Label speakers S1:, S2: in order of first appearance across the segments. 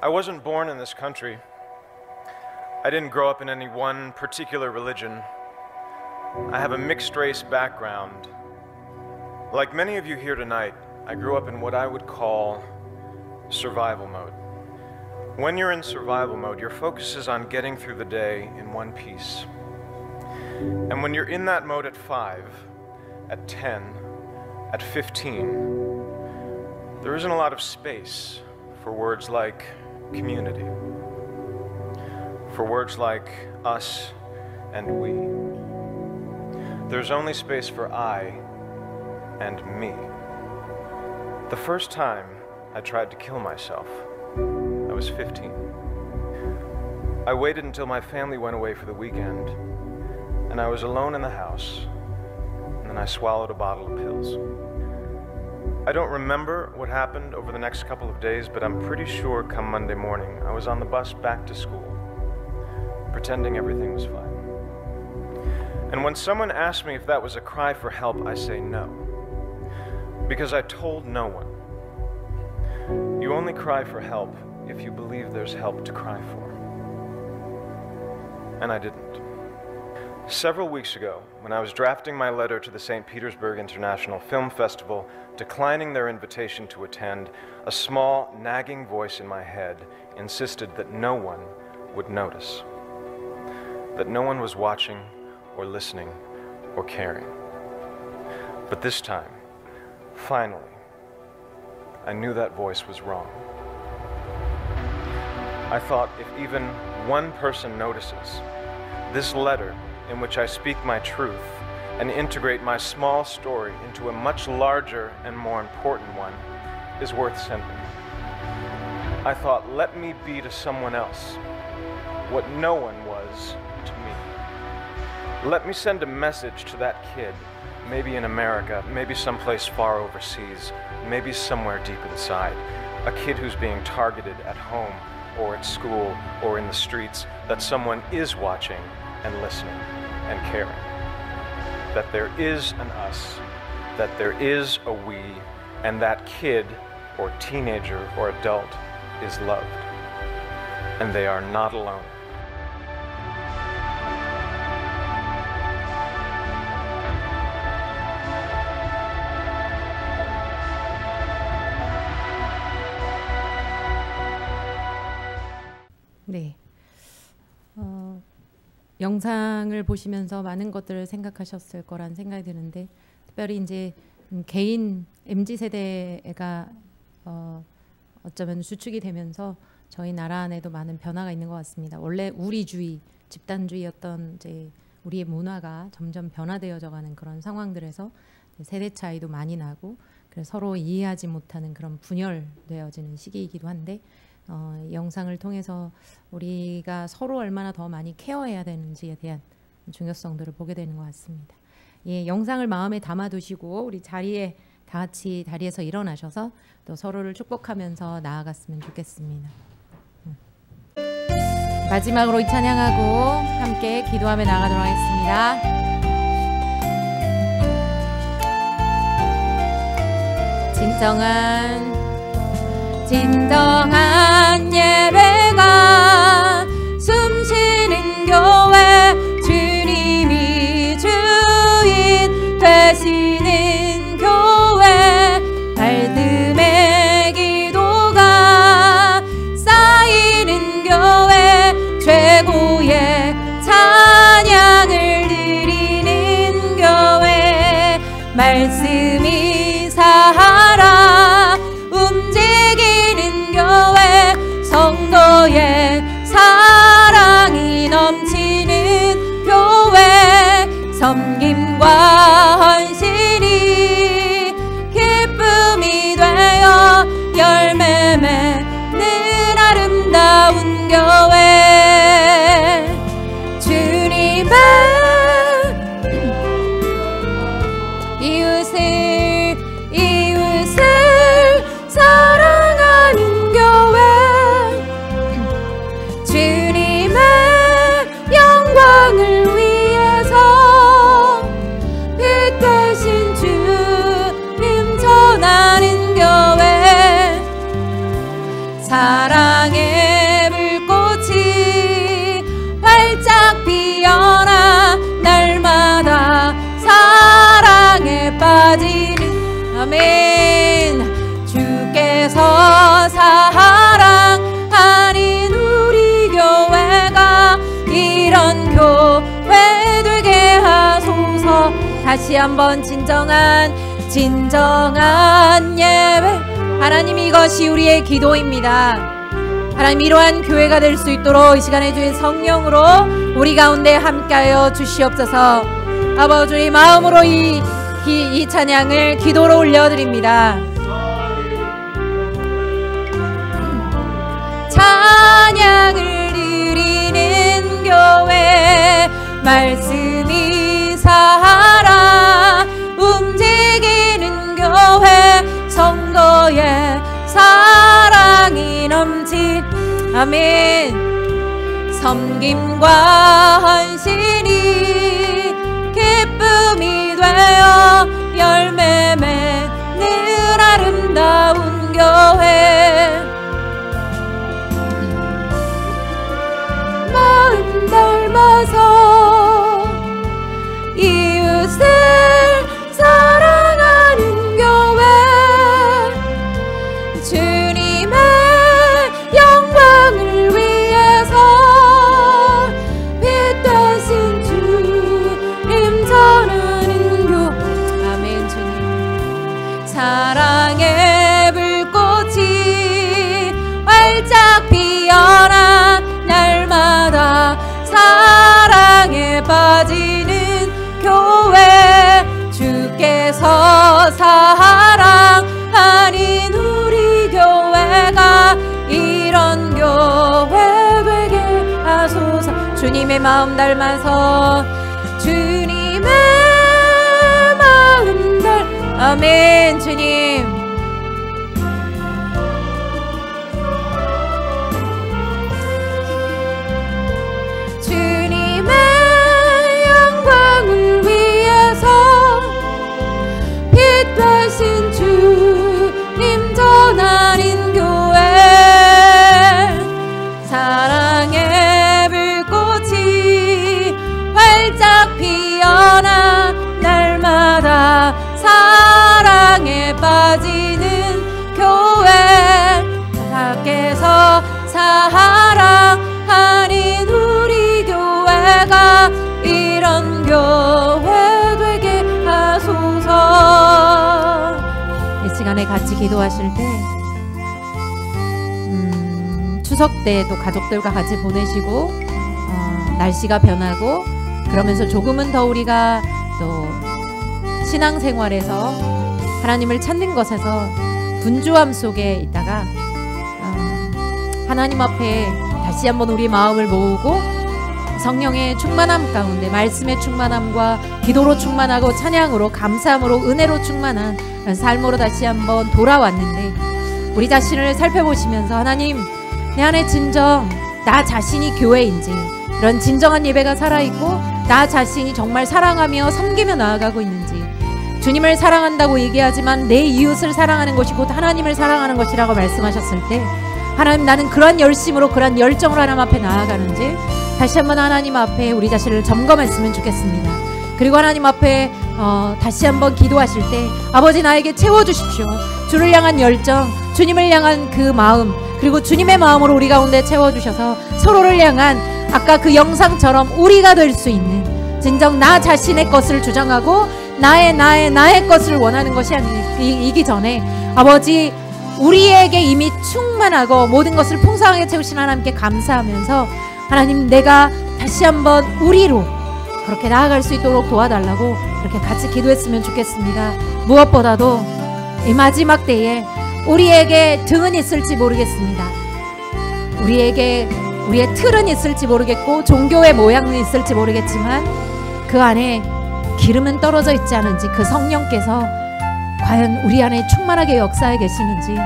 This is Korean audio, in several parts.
S1: I wasn't born in this country. I didn't grow up in any one particular religion. I have a mixed race background. Like many of you here tonight, I grew up in what I would call survival mode. When you're in survival mode, your focus is on getting through the day in one piece. And when you're in that mode at 5, at 10, at 15, there isn't a lot of space for words like community, for words like us and we. There's only space for I and me. The first time I tried to kill myself, I was 15. I waited until my family went away for the weekend, and I was alone in the house, and then I swallowed a bottle of pills. I don't remember what happened over the next couple of days, but I'm pretty sure come Monday morning, I was on the bus back to school, pretending everything was fine. And when someone asked me if that was a cry for help, I say no, because I told no one. You only cry for help if you believe there's help to cry for. And I didn't. Several weeks ago, when I was drafting my letter to the St. Petersburg International Film Festival, declining their invitation to attend, a small, nagging voice in my head insisted that no one would notice, that no one was watching or listening or caring. But this time, finally, I knew that voice was wrong. I thought if even one person notices, this letter in which I speak my truth and integrate my small story into a much larger and more important one is worth sending. I thought, let me be to someone else what no one was to me. Let me send a message to that kid, maybe in America, maybe someplace far overseas, maybe somewhere deep inside, a kid who's being targeted at home or at school or in the streets, that someone is watching and listening and caring. That there is an us, that there is a we, and that kid or teenager or adult is loved. And they are not alone.
S2: 네. 영상을 보시면서 많은 것들을 생각하셨을 거란 생각이 드는데, 특별히 이제 개인 MZ세대가 어쩌면 주축이 되면서 저희 나라 안에도 많은 변화가 있는 것 같습니다. 원래 우리주의, 집단주의였던 이제 우리의 문화가 점점 변화되어져가는 그런 상황들에서 세대 차이도 많이 나고, 그래서 서로 이해하지 못하는 그런 분열되어지는 시기이기도 한데, 영상을 통해서 우리가 서로 얼마나 더 많이 케어해야 되는지에 대한 중요성들을 보게 되는 것 같습니다. 예, 영상을 마음에 담아두시고 우리 자리에 다 같이 다리에서 일어나셔서 또 서로를 축복하면서 나아갔으면 좋겠습니다. 마지막으로 이 찬양하고 함께 기도하며 나가도록 하겠습니다. 진정한 예배가 숨쉬는 교회, 주님이 주인 되시는 교회, 발듬의 기도가 쌓이는 교회, 최고의 찬양을 드리는 교회, 말씀이 살아 움직이는 교회, 성도의 사랑이 넘치는 교회, 섬김과 헌신이 기쁨이 되어 열매 맺는 아름다운 교회, 주님의 이웃을 사랑하는 교회, 주님의 영광을 위해서 빛 대신 주님 전하는 교회, 사랑의 불꽃이 활짝 피어나 날마다 사랑에 빠지는 아멘. 주께서 사랑하는 우리 교회가 이런 교회 되게 하소서. 다시 한번 진정한 예배. 하나님, 이것이 우리의 기도입니다. 하나님, 이러한 교회가 될 수 있도록 이 시간에 주의 성령으로 우리 가운데 함께하여 주시옵소서. 아버지, 마음으로 이 찬양을 기도로 올려드립니다. 찬양을 드리는 교회, 말씀이 살아 움직이는 교회, 성도의 사랑이 넘친 아멘. 섬김과 헌신이 기쁨이 되어 열매 맺는 아름다운 교회, 마음 닮아서 이웃을 사랑하는 교회, 주님의 영광을 위해서 빛 되신 주님 전하는 교회. 아멘. 주님, 사랑의 불꽃이 활짝 피어나 날마다 사랑에 빠지는 교회, 주께서 사랑하는 우리 교회가 이런 교회 되게 하소서. 주님의 마음 닮아서, 주님의 마음 아멘. 주님, 되신 주님 전하는 교회, 사랑의 불꽃이 활짝 피어나 날마다 사랑에 빠지는 교회, 밖에서 사랑하는 우리 교회가 이런 교회 되게 하소서. 이 시간에 같이 기도하실 때 추석 때도 가족들과 같이 보내시고 날씨가 변하고 그러면서 조금은 더 우리가 또 신앙생활에서 하나님을 찾는 것에서 분주함 속에 있다가 하나님 앞에 다시 한번 우리 마음을 모으고 성령의 충만함 가운데, 말씀의 충만함과 기도로 충만하고 찬양으로 감사함으로 은혜로 충만한 삶으로 다시 한번 돌아왔는데, 우리 자신을 살펴보시면서 하나님, 내 안에 진정 나 자신이 교회인지, 이런 진정한 예배가 살아있고 나 자신이 정말 사랑하며 섬기며 나아가고 있는지, 주님을 사랑한다고 얘기하지만 내 이웃을 사랑하는 것이 곧 하나님을 사랑하는 것이라고 말씀하셨을 때, 하나님, 나는 그러한 열심으로 그러한 열정으로 하나님 앞에 나아가는지 다시 한번 하나님 앞에 우리 자신을 점검했으면 좋겠습니다. 그리고 하나님 앞에 다시 한번 기도하실 때, 아버지, 나에게 채워주십시오. 주를 향한 열정, 주님을 향한 그 마음, 그리고 주님의 마음으로 우리 가운데 채워주셔서 서로를 향한 아까 그 영상처럼 우리가 될 수 있는, 진정 나 자신의 것을 주장하고 나의 것을 원하는 것이 아니기 전에, 아버지, 우리에게 이미 충만하고 모든 것을 풍성하게 채우신 하나님께 감사하면서, 하나님, 내가 다시 한번 우리로 그렇게 나아갈 수 있도록 도와달라고 이렇게 같이 기도했으면 좋겠습니다. 무엇보다도 이 마지막 때에 우리에게 등은 있을지 모르겠습니다. 우리에게 우리의 틀은 있을지 모르겠고 종교의 모양은 있을지 모르겠지만 그 안에 기름은 떨어져 있지 않은지, 그 성령께서 과연 우리 안에 충만하게 역사해 계시는지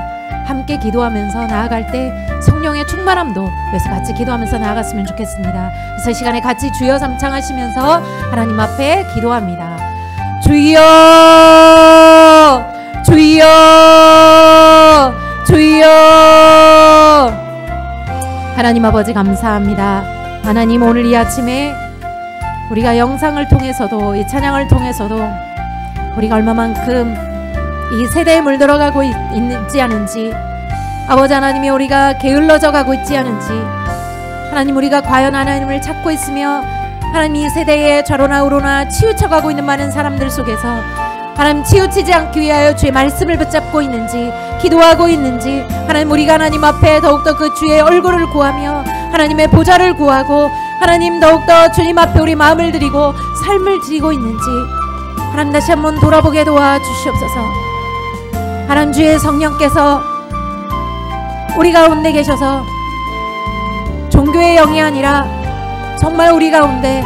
S2: 함께 기도하면서 나아갈 때 성령의 충만함도 그래서 같이 기도하면서 나아갔으면 좋겠습니다. 그래서 이 시간에 같이 주여 삼창하시면서 하나님 앞에 기도합니다. 주여, 주여, 주여. 하나님 아버지 감사합니다. 하나님 오늘 이 아침에 우리가 영상을 통해서도 이 찬양을 통해서도 우리가 얼마만큼 이 세대에 물들어가고 있지 않은지, 아버지 하나님이 우리가 게을러져 가고 있지 않은지, 하나님 우리가 과연 하나님을 찾고 있으며 하나님 이 세대에 좌로나 우로나 치우쳐가고 있는 많은 사람들 속에서 하나님 치우치지 않기 위하여 주의 말씀을 붙잡고 있는지, 기도하고 있는지, 하나님 우리가 하나님 앞에 더욱더 그 주의 얼굴을 구하며 하나님의 보좌를 구하고 하나님 더욱더 주님 앞에 우리 마음을 드리고 삶을 드리고 있는지 하나님 다시 한번 돌아보게 도와주시옵소서. 하나님 주의 성령께서 우리 가운데 계셔서 종교의 영이 아니라 정말 우리 가운데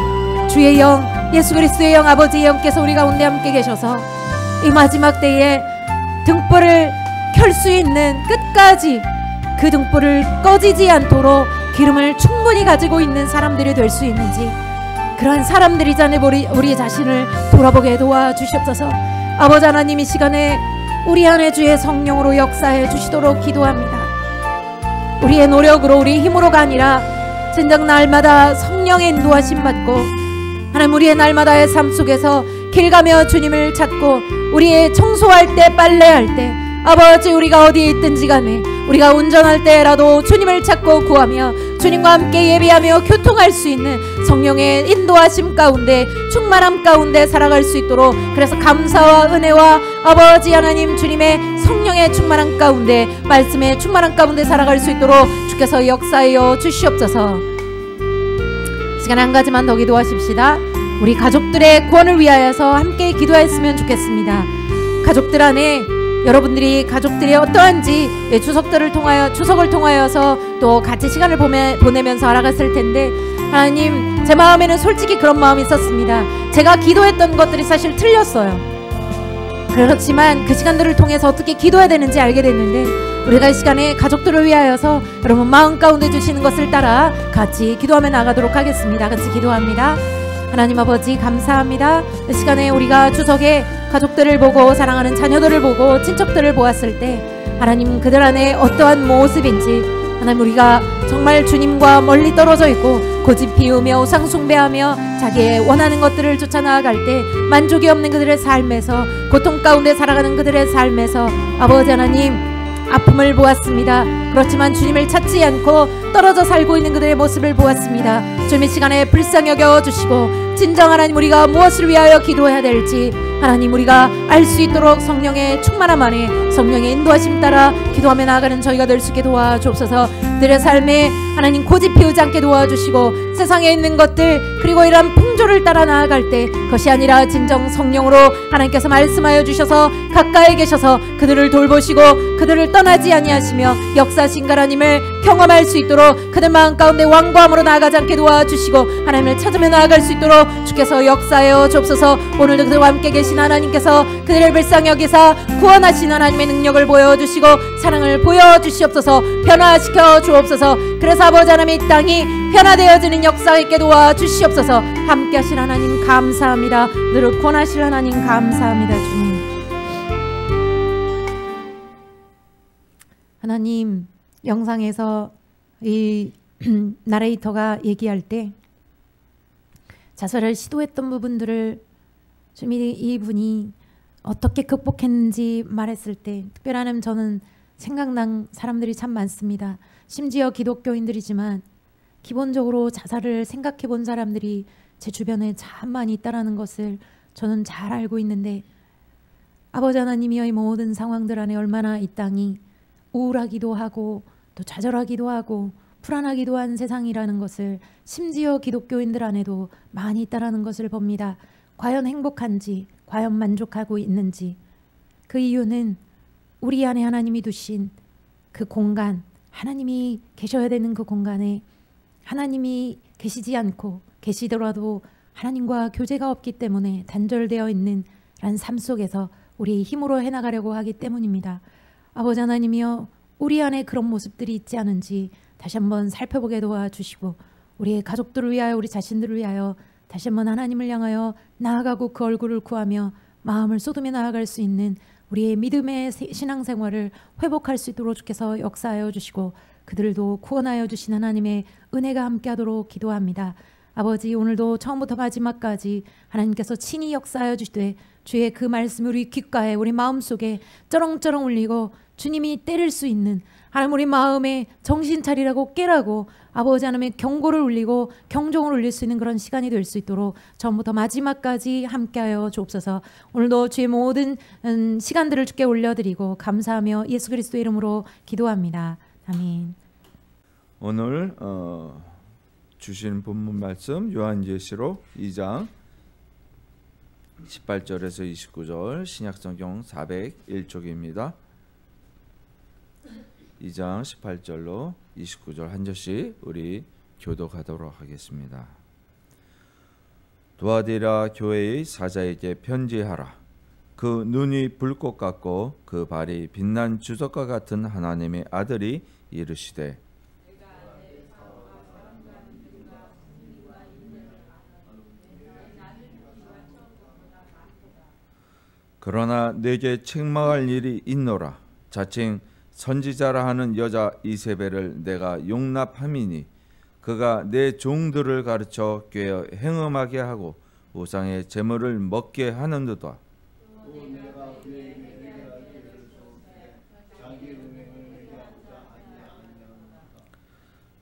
S2: 주의 영, 예수 그리스도의 영, 아버지의 영께서 우리 가운데 함께 계셔서 이 마지막 때에 등불을 켤 수 있는 끝까지 그 등불을 꺼지지 않도록 기름을 충분히 가지고 있는 사람들이 될 수 있는지, 그러한 사람들이잖아요. 우리 자신을 돌아보게 도와주시옵소서. 아버지 하나님 이 시간에 우리 안에 주의 성령으로 역사해 주시도록 기도합니다. 우리의 노력으로 우리의 힘으로가 아니라 진정 날마다 성령의 인도하심 받고 하나님 우리의 날마다의 삶 속에서 길 가며 주님을 찾고 우리의 청소할 때 빨래할 때 아버지 우리가 어디에 있든지 간에 우리가 운전할 때라도 주님을 찾고 구하며 주님과 함께 예배하며 교통할 수 있는 성령의 인도하심 가운데 충만함 가운데 살아갈 수 있도록, 그래서 감사와 은혜와 아버지 하나님 주님의 성령의 충만함 가운데 말씀의 충만함 가운데 살아갈 수 있도록 주께서 역사하여 주시옵소서. 시간 한 가지만 더 기도하십시다. 우리 가족들의 구원을 위하여서 함께 기도했으면 좋겠습니다. 가족들 안에 여러분들이 가족들이 어떠한지 추석을 통하여서 또 같이 시간을 보내면서 알아갔을 텐데, 하나님 제 마음에는 솔직히 그런 마음이 있었습니다. 제가 기도했던 것들이 사실 틀렸어요. 그렇지만 그 시간들을 통해서 어떻게 기도해야 되는지 알게 됐는데, 우리가 이 시간에 가족들을 위하여서 여러분 마음 가운데 주시는 것을 따라 같이 기도하며 나가도록 하겠습니다. 같이 기도합니다. 하나님 아버지 감사합니다. 이 시간에 우리가 추석에 가족들을 보고 사랑하는 자녀들을 보고 친척들을 보았을 때 하나님 그들 안에 어떠한 모습인지, 하나님 우리가 정말 주님과 멀리 떨어져 있고 고집 피우며 우상 숭배하며 자기의 원하는 것들을 쫓아 나아갈 때 만족이 없는 그들의 삶에서, 고통 가운데 살아가는 그들의 삶에서 아버지 하나님 아픔을 보았습니다. 그렇지만 주님을 찾지 않고 떨어져 살고 있는 그들의 모습을 보았습니다. 주님의 시간에 불쌍히 여겨주시고 진정 하나님 우리가 무엇을 위하여 기도해야 될지 하나님 우리가 알 수 있도록 성령의 충만함 안에 성령의 인도하심 따라 기도하며 나아가는 저희가 될 수 있게 도와주옵소서. 그들의 삶에 하나님 고집 피우지 않게 도와주시고 세상에 있는 것들 그리고 이러한 풍조를 따라 나아갈 때 그것이 아니라 진정 성령으로 하나님께서 말씀하여 주셔서 가까이 계셔서 그들을 돌보시고 그들을 떠나지 아니하시며 역사하신 하나님을 경험할 수 있도록 그들 마음 가운데 완고함으로 나아가지 않게 도와주시고 하나님을 찾으며 나아갈 수 있도록 주께서 역사하여 주옵소서. 오늘도 그들과 함께 계신 하나님께서 그들을 불쌍히 여기사 구원하신 하나님의 능력을 보여주시고 사랑을 보여주시옵소서. 변화시켜 주옵소서. 그래서 아버지 하나님 이 땅이 변화되어지는 역사 있게 도와주시옵소서. 함께 하신 하나님 감사합니다. 늘 구원하실 하나님 감사합니다. 주님 하나님, 영상에서 이 나레이터가 얘기할 때 자살을 시도했던 부분들을 좀 이분이 어떻게 극복했는지 말했을 때 특별하는 저는 생각난 사람들이 참 많습니다. 심지어 기독교인들이지만 기본적으로 자살을 생각해 본 사람들이 제 주변에 참 많이 있다는 것을 저는 잘 알고 있는데, 아버지 하나님이여 이 모든 상황들 안에 얼마나 이 땅이 우울하기도 하고 또 좌절하기도 하고 불안하기도 한 세상이라는 것을 심지어 기독교인들 안에도 많이 있다는 것을 봅니다. 과연 행복한지, 과연 만족하고 있는지, 그 이유는 우리 안에 하나님이 두신 그 공간, 하나님이 계셔야 되는 그 공간에 하나님이 계시지 않고 계시더라도 하나님과 교제가 없기 때문에 단절되어 있는 라는 삶 속에서 우리의 힘으로 해나가려고 하기 때문입니다. 아버지 하나님이여 우리 안에 그런 모습들이 있지 않은지 다시 한번 살펴보게 도와주시고 우리의 가족들을 위하여 우리 자신들을 위하여 다시 한번 하나님을 향하여 나아가고 그 얼굴을 구하며 마음을 쏟으며 나아갈 수 있는 우리의 믿음의 신앙생활을 회복할 수 있도록 주께서 역사하여 주시고 그들도 구원하여 주신 하나님의 은혜가 함께하도록 기도합니다. 아버지, 오늘도 처음부터 마지막까지 하나님께서 친히 역사하여 주시되 주의 그 말씀이 우리 귓가에 우리 마음속에 쩌렁쩌렁 울리고 주님이 때릴 수 있는 하나님 우리 마음에 정신 차리라고 깨라고 아버지 하나님의 경고를 울리고 경종을 울릴 수 있는 그런 시간이 될 수 있도록 처음부터 마지막까지 함께하여 주옵소서. 오늘도 주의 모든 시간들을 주께 올려드리고 감사하며 예수 그리스도의 이름으로 기도합니다. 아멘.
S3: 오늘 주신 본문 말씀 요한계시록 2장 18절에서 29절 신약성경 401쪽입니다. 2장 18절로 29절 한 절씩 우리 교독하도록 하겠습니다. 두아디라 교회의 사자에게 편지하라. 그 눈이 불꽃 같고 그 발이 빛난 주석과 같은 하나님의 아들이 이르시되 그러나 내게 책망할 일이 있노라. 자칭 선지자라 하는 여자 이세벨을 내가 용납함이니 그가 내 종들을 가르쳐 꾀어 행음하게 하고 우상의 제물을 먹게 하는도다.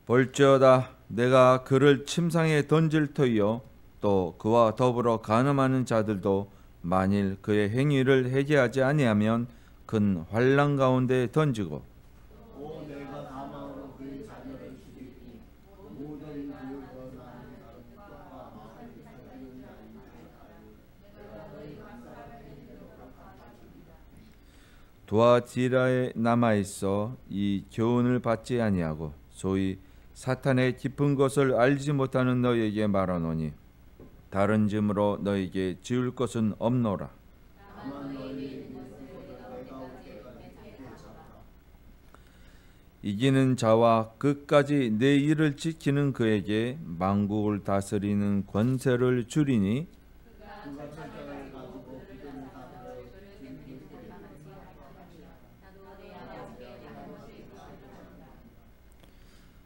S3: 볼지어다 내가 그를 침상에 던질 터이요 또 그와 더불어 간음하는 자들도 만일 그의 행위를 회개하지 아니하면 큰 환난 가운데 던지고 두아디라에 남아있어 이 교훈을 받지 아니하고 소위 사탄의 깊은 것을 알지 못하는 너희에게 말하노니 다른 짐으로 너희에게 지을 것은 없노라. 이기는 자와 끝까지 내 일을 지키는 그에게 만국을 다스리는 권세를 주리니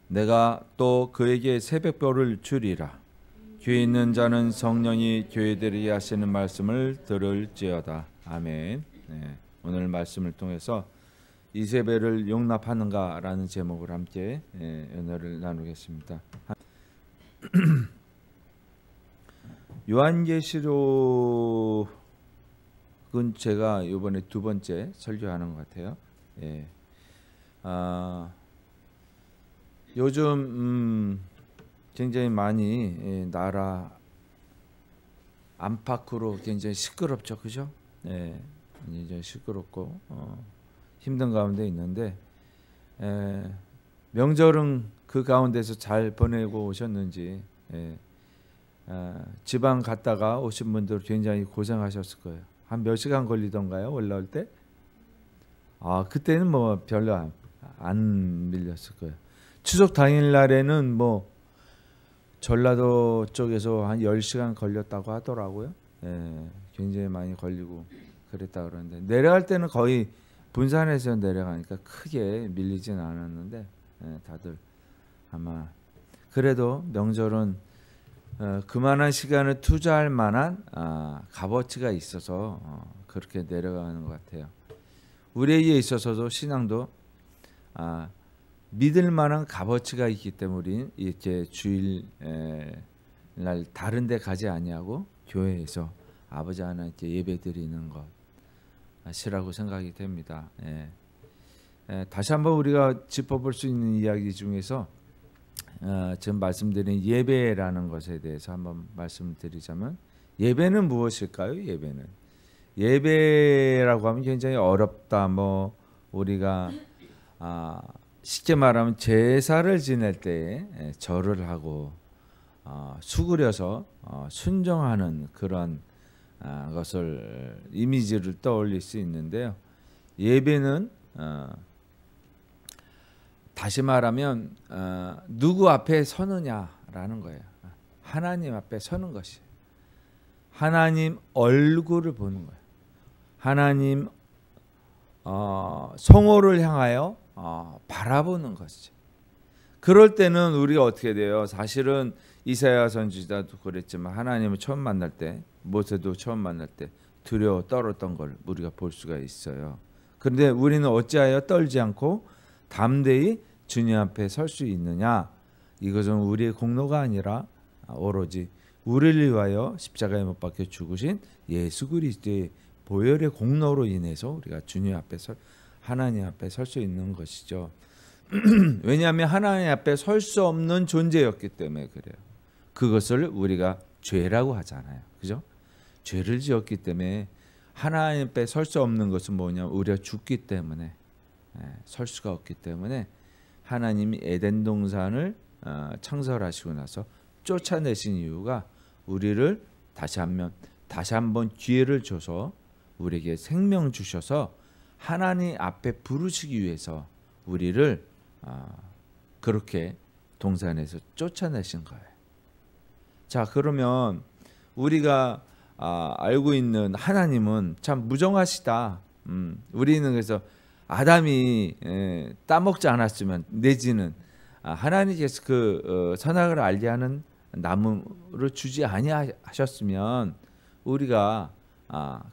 S3: 내가 또 그에게 새벽별을 주리라. 귀 있는 자는 성령이 교회들에게 하시는 말씀을 들을지어다. 아멘. 네, 오늘 말씀을 통해서 이세벨을 용납하는가라는 제목을 함께 연애를 나누겠습니다. 요한계시록은 제가 이번에 두 번째 설교하는 것 같아요. 요즘 굉장히 많이 나라 안팎으로 굉장히 시끄럽죠, 그죠? 굉장히 시끄럽고 힘든 가운데 있는데 명절은 그 가운데서 잘 보내고 오셨는지 지방 갔다가 오신 분들 굉장히 고생하셨을 거예요. 한 몇 시간 걸리던가요? 올라올 때? 그때는 뭐 별로 안 밀렸을 거예요. 추석 당일날에는 뭐 전라도 쪽에서 한 10시간 걸렸다고 하더라고요. 굉장히 많이 걸리고 그랬다 그러는데 내려갈 때는 거의 분산해서 내려가니까 크게 밀리진 않았는데 다들 아마 그래도 명절은 그만한 시간을 투자할 만한 값어치가 있어서 그렇게 내려가는 것 같아요. 우리에게 있어서도 신앙도 믿을 만한 값어치가 있기 때문에 이렇게 주일 날 다른 데 가지 아니하고 교회에서 아버지 하나님께 예배드리는 것이라고 생각이 됩니다. 다시 한번 우리가 짚어볼 수 있는 이야기 중에서 지금 말씀드린 예배라는 것에 대해서 한번 말씀드리자면 예배는 무엇일까요? 예배라고 하면 굉장히 어렵다. 뭐 우리가 쉽게 말하면 제사를 지낼 때 절을 하고 수그려서 순종하는 그런 것을 이미지를 떠올릴 수 있는데요. 예배는 다시 말하면 누구 앞에 서느냐라는 거예요. 하나님 앞에 서는 것이 하나님 얼굴을 보는 거예요. 하나님 성호를 향하여 바라보는 것이죠. 그럴 때는 우리가 어떻게 돼요? 사실은 이사야 선지자도 그랬지만 하나님을 처음 만날 때, 모세도 처음 만날 때 두려워 떨었던 걸 우리가 볼 수가 있어요. 그런데 우리는 어찌하여 떨지 않고 담대히 주님 앞에 설 수 있느냐? 이것은 우리의 공로가 아니라 오로지 우리를 위하여 십자가에 못 박혀 죽으신 예수 그리스도의 보혈의 공로로 인해서 우리가 주님 앞에 하나님 앞에 설 수 있는 것이죠. 왜냐하면 하나님 앞에 설 수 없는 존재였기 때문에 그래요. 그것을 우리가 죄라고 하잖아요. 그죠? 죄를 지었기 때문에 하나님 앞에 설 수 없는 것은 뭐냐면 우리가 죽기 때문에 설 수가 없기 때문에 하나님이 에덴 동산을 창설하시고 나서 쫓아내신 이유가 우리를 다시 한번 기회를 줘서 우리에게 생명 주셔서 하나님 앞에 부르시기 위해서 우리를 그렇게 동산에서 쫓아내신 거예요. 자, 그러면 우리가 알고 있는 하나님은 참 무정하시다. 우리는 그래서 아담이 따먹지 않았으면 내지는 하나님께서 그 선악을 알게 하는 나무를 주지 아니하셨으면 우리가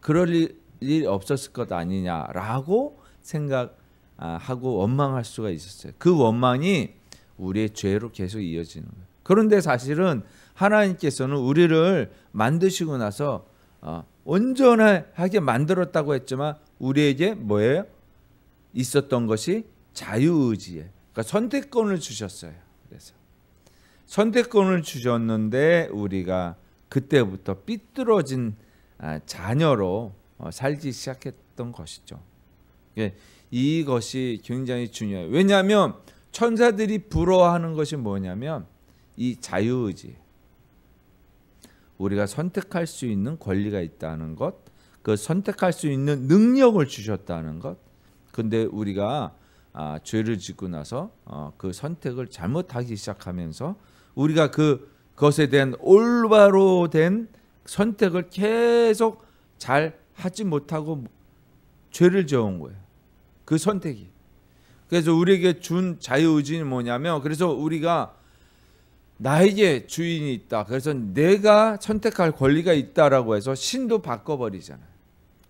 S3: 그럴 일 없었을 것 아니냐라고 생각하고 원망할 수가 있었어요. 그 원망이 우리의 죄로 계속 이어지는 거예요. 그런데 사실은 하나님께서는 우리를 만드시고 나서 온전하게 만들었다고 했지만 우리에게 뭐예요? 있었던 것이 자유의지에, 그러니까 선택권을 주셨어요. 그래서 선택권을 주셨는데 우리가 그때부터 삐뚤어진 자녀로 살기 시작했던 것이죠. 이것이 굉장히 중요해요. 왜냐하면 천사들이 부러워하는 것이 뭐냐면 이 자유의지, 우리가 선택할 수 있는 권리가 있다는 것, 그 선택할 수 있는 능력을 주셨다는 것. 근데 우리가 죄를 짓고 나서 그 선택을 잘못하기 시작하면서 우리가 그것에 대한 올바로 된 선택을 계속 잘 하지 못하고 죄를 지어온 거예요. 그 선택이. 그래서 우리에게 준 자유의지는 뭐냐면, 그래서 우리가 나에게 주인이 있다, 그래서 내가 선택할 권리가 있다라고 해서 신도 바꿔버리잖아요.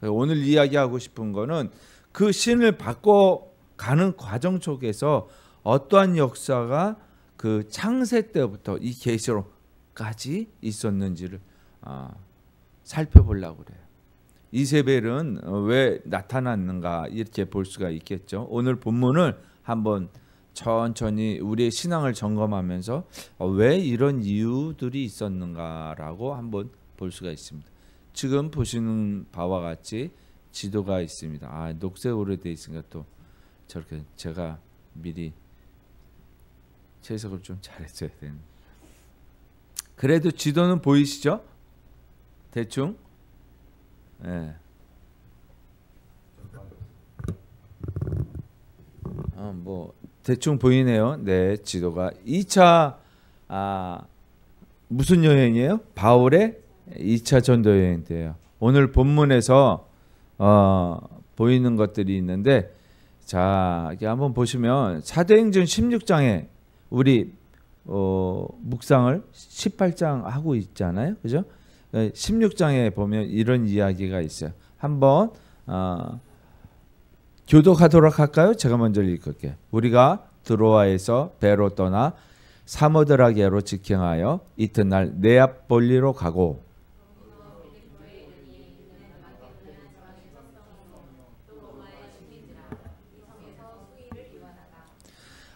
S3: 오늘 이야기하고 싶은 거는 그 신을 바꿔가는 과정 속에서 어떠한 역사가 그 창세 때부터 이 계시록까지 있었는지를 살펴보려고 그래요. 이세벨은 왜 나타났는가 이렇게 볼 수가 있겠죠. 오늘 본문을 한번 천천히 우리의 신앙을 점검하면서 왜 이런 이유들이 있었는가라고 한번 볼 수가 있습니다. 지금 보시는 바와 같이 지도가 있습니다. 녹색으로 되어 있으니까 또 저렇게 제가 미리 채석을 좀 잘했어야 되는. 그래도 지도는 보이시죠? 대충. 네. 뭐 대충 보이네요. 네, 지도가 2차 무슨 여행이에요? 바울의 2차 전도 여행 때예요. 오늘 본문에서 보이는 것들이 있는데, 자, 이렇게 한번 보시면 사도행전 16장에 우리 묵상을 18장 하고 있잖아요. 그죠? 16장에 보면 이런 이야기가 있어요. 한번 교독하도록 할까요? 제가 먼저 읽을게요. 우리가 드로아에서 배로 떠나 사모드라게로 직행하여 이튿날 네아폴리로 가고,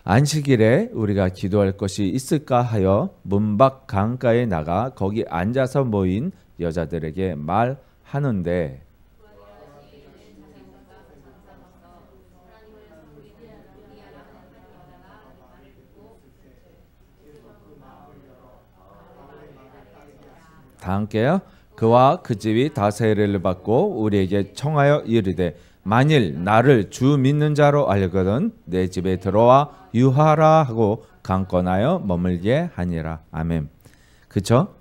S3: 안식일에 우리가 기도할 것이 있을까 하여 문밖 강가에 나가 거기 앉아서 모인 여자들에게 말하는데, 다 함께요. 그와 그 집이 다 세례를 받고 우리에게 청하여 이르되, 만일 나를 주 믿는 자로 알거든 내 집에 들어와 유하라 하고 강권하여 머물게 하니라. 아멘. 그쵸?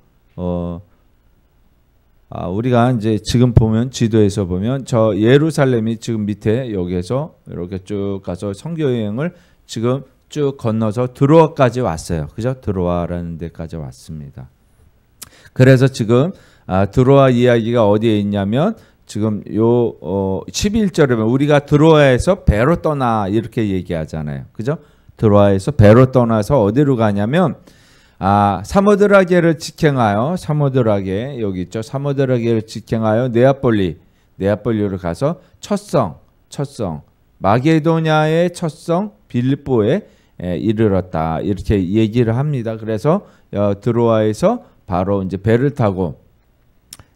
S3: 우리가 이제 지금 보면 지도에서 보면 저 예루살렘이 지금 밑에 여기에서 이렇게 쭉 가서 선교 여행을 지금 쭉 건너서 드로아까지 왔어요. 그죠? 드로아라는 데까지 왔습니다. 그래서 지금 드로아 이야기가 어디에 있냐면 지금 요 11절에 보면 우리가 드로아에서 배로 떠나 이렇게 얘기하잖아요. 그죠? 드로아에서 배로 떠나서 어디로 가냐면 사모드라게를 직행하여 사모드라게 여기 있죠. 사모드라게를 직행하여 네아폴리로 가서 첫성 마게도냐의 첫성 빌립보에 이르렀다 이렇게 얘기를 합니다. 그래서 드로아에서 바로 이제 배를 타고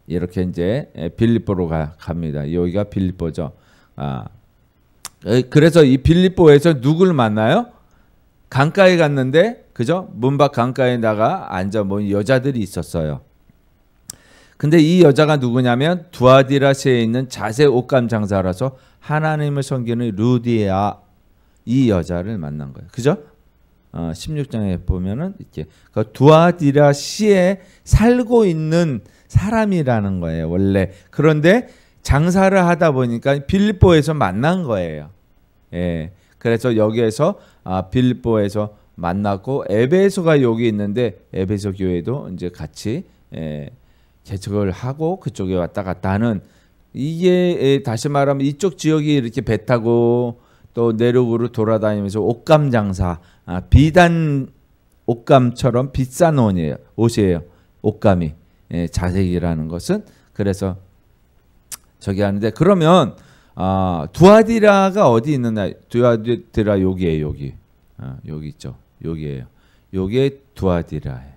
S3: 이렇게 이제 빌립보로 갑니다. 여기가 빌립보죠. 그래서 이 빌립보에서 누구를 만나요? 강가에 갔는데 그죠? 문밖 강가에다가 앉아 뭐 여자들이 있었어요. 근데 이 여자가 누구냐면 두아디라시에 있는 자색 옷감 장사라서 하나님을 섬기는 루디아 이 여자를 만난 거예요. 그죠? 16장에 보면은 이렇게 두아디라시에 살고 있는 사람이라는 거예요. 원래. 그런데 장사를 하다 보니까 빌립보에서 만난 거예요. 예. 그래서 여기에서 빌립보에서 만났고 에베소가 여기 있는데 에베소 교회도 이제 같이 개척을 하고 그쪽에 왔다 갔다 하는 이게 다시 말하면 이쪽 지역이 이렇게 배 타고 또 내륙으로 돌아다니면서 옷감 장사 비단 옷감처럼 비싼 옷이에요. 옷감이 자색이라는 것은 그래서 저기 하는데 그러면 두아디라가 어디 있느냐? 두아디라 여기에요. 여기 있죠. 여기에요. 여기에 두아디라예요.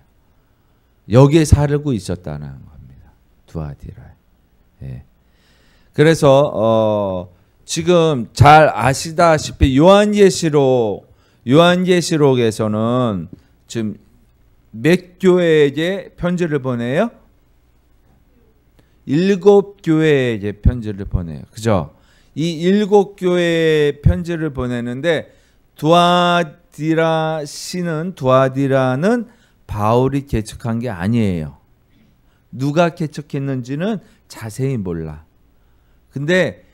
S3: 여기에 살고 있었다는 겁니다. 두아디라. 예. 그래서 지금 잘 아시다시피 요한계시록에서는 지금 몇 교회에게 편지를 보내요? 7교회에게 편지를 보내요. 그죠? 이 7교회에 편지를 보내는데 두아디라는 바울이 개척한 게 아니에요. 누가 개척했는지는 자세히 몰라. 근데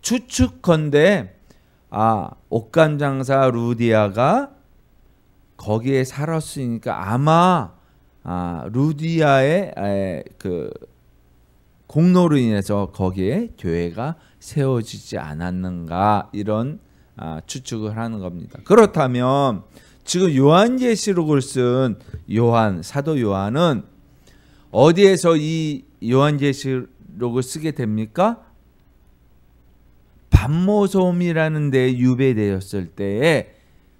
S3: 추측컨대 옷감 장사 루디아가 거기에 살았으니까 아마 루디아의 그 공로로 인해서 거기에 교회가 세워지지 않았는가 이런 추측을 하는 겁니다. 그렇다면 지금 요한계시록을 쓴 사도 요한은 어디에서 이 요한계시록을 쓰게 됩니까? 반모섬이라는 데에 유배되었을 때에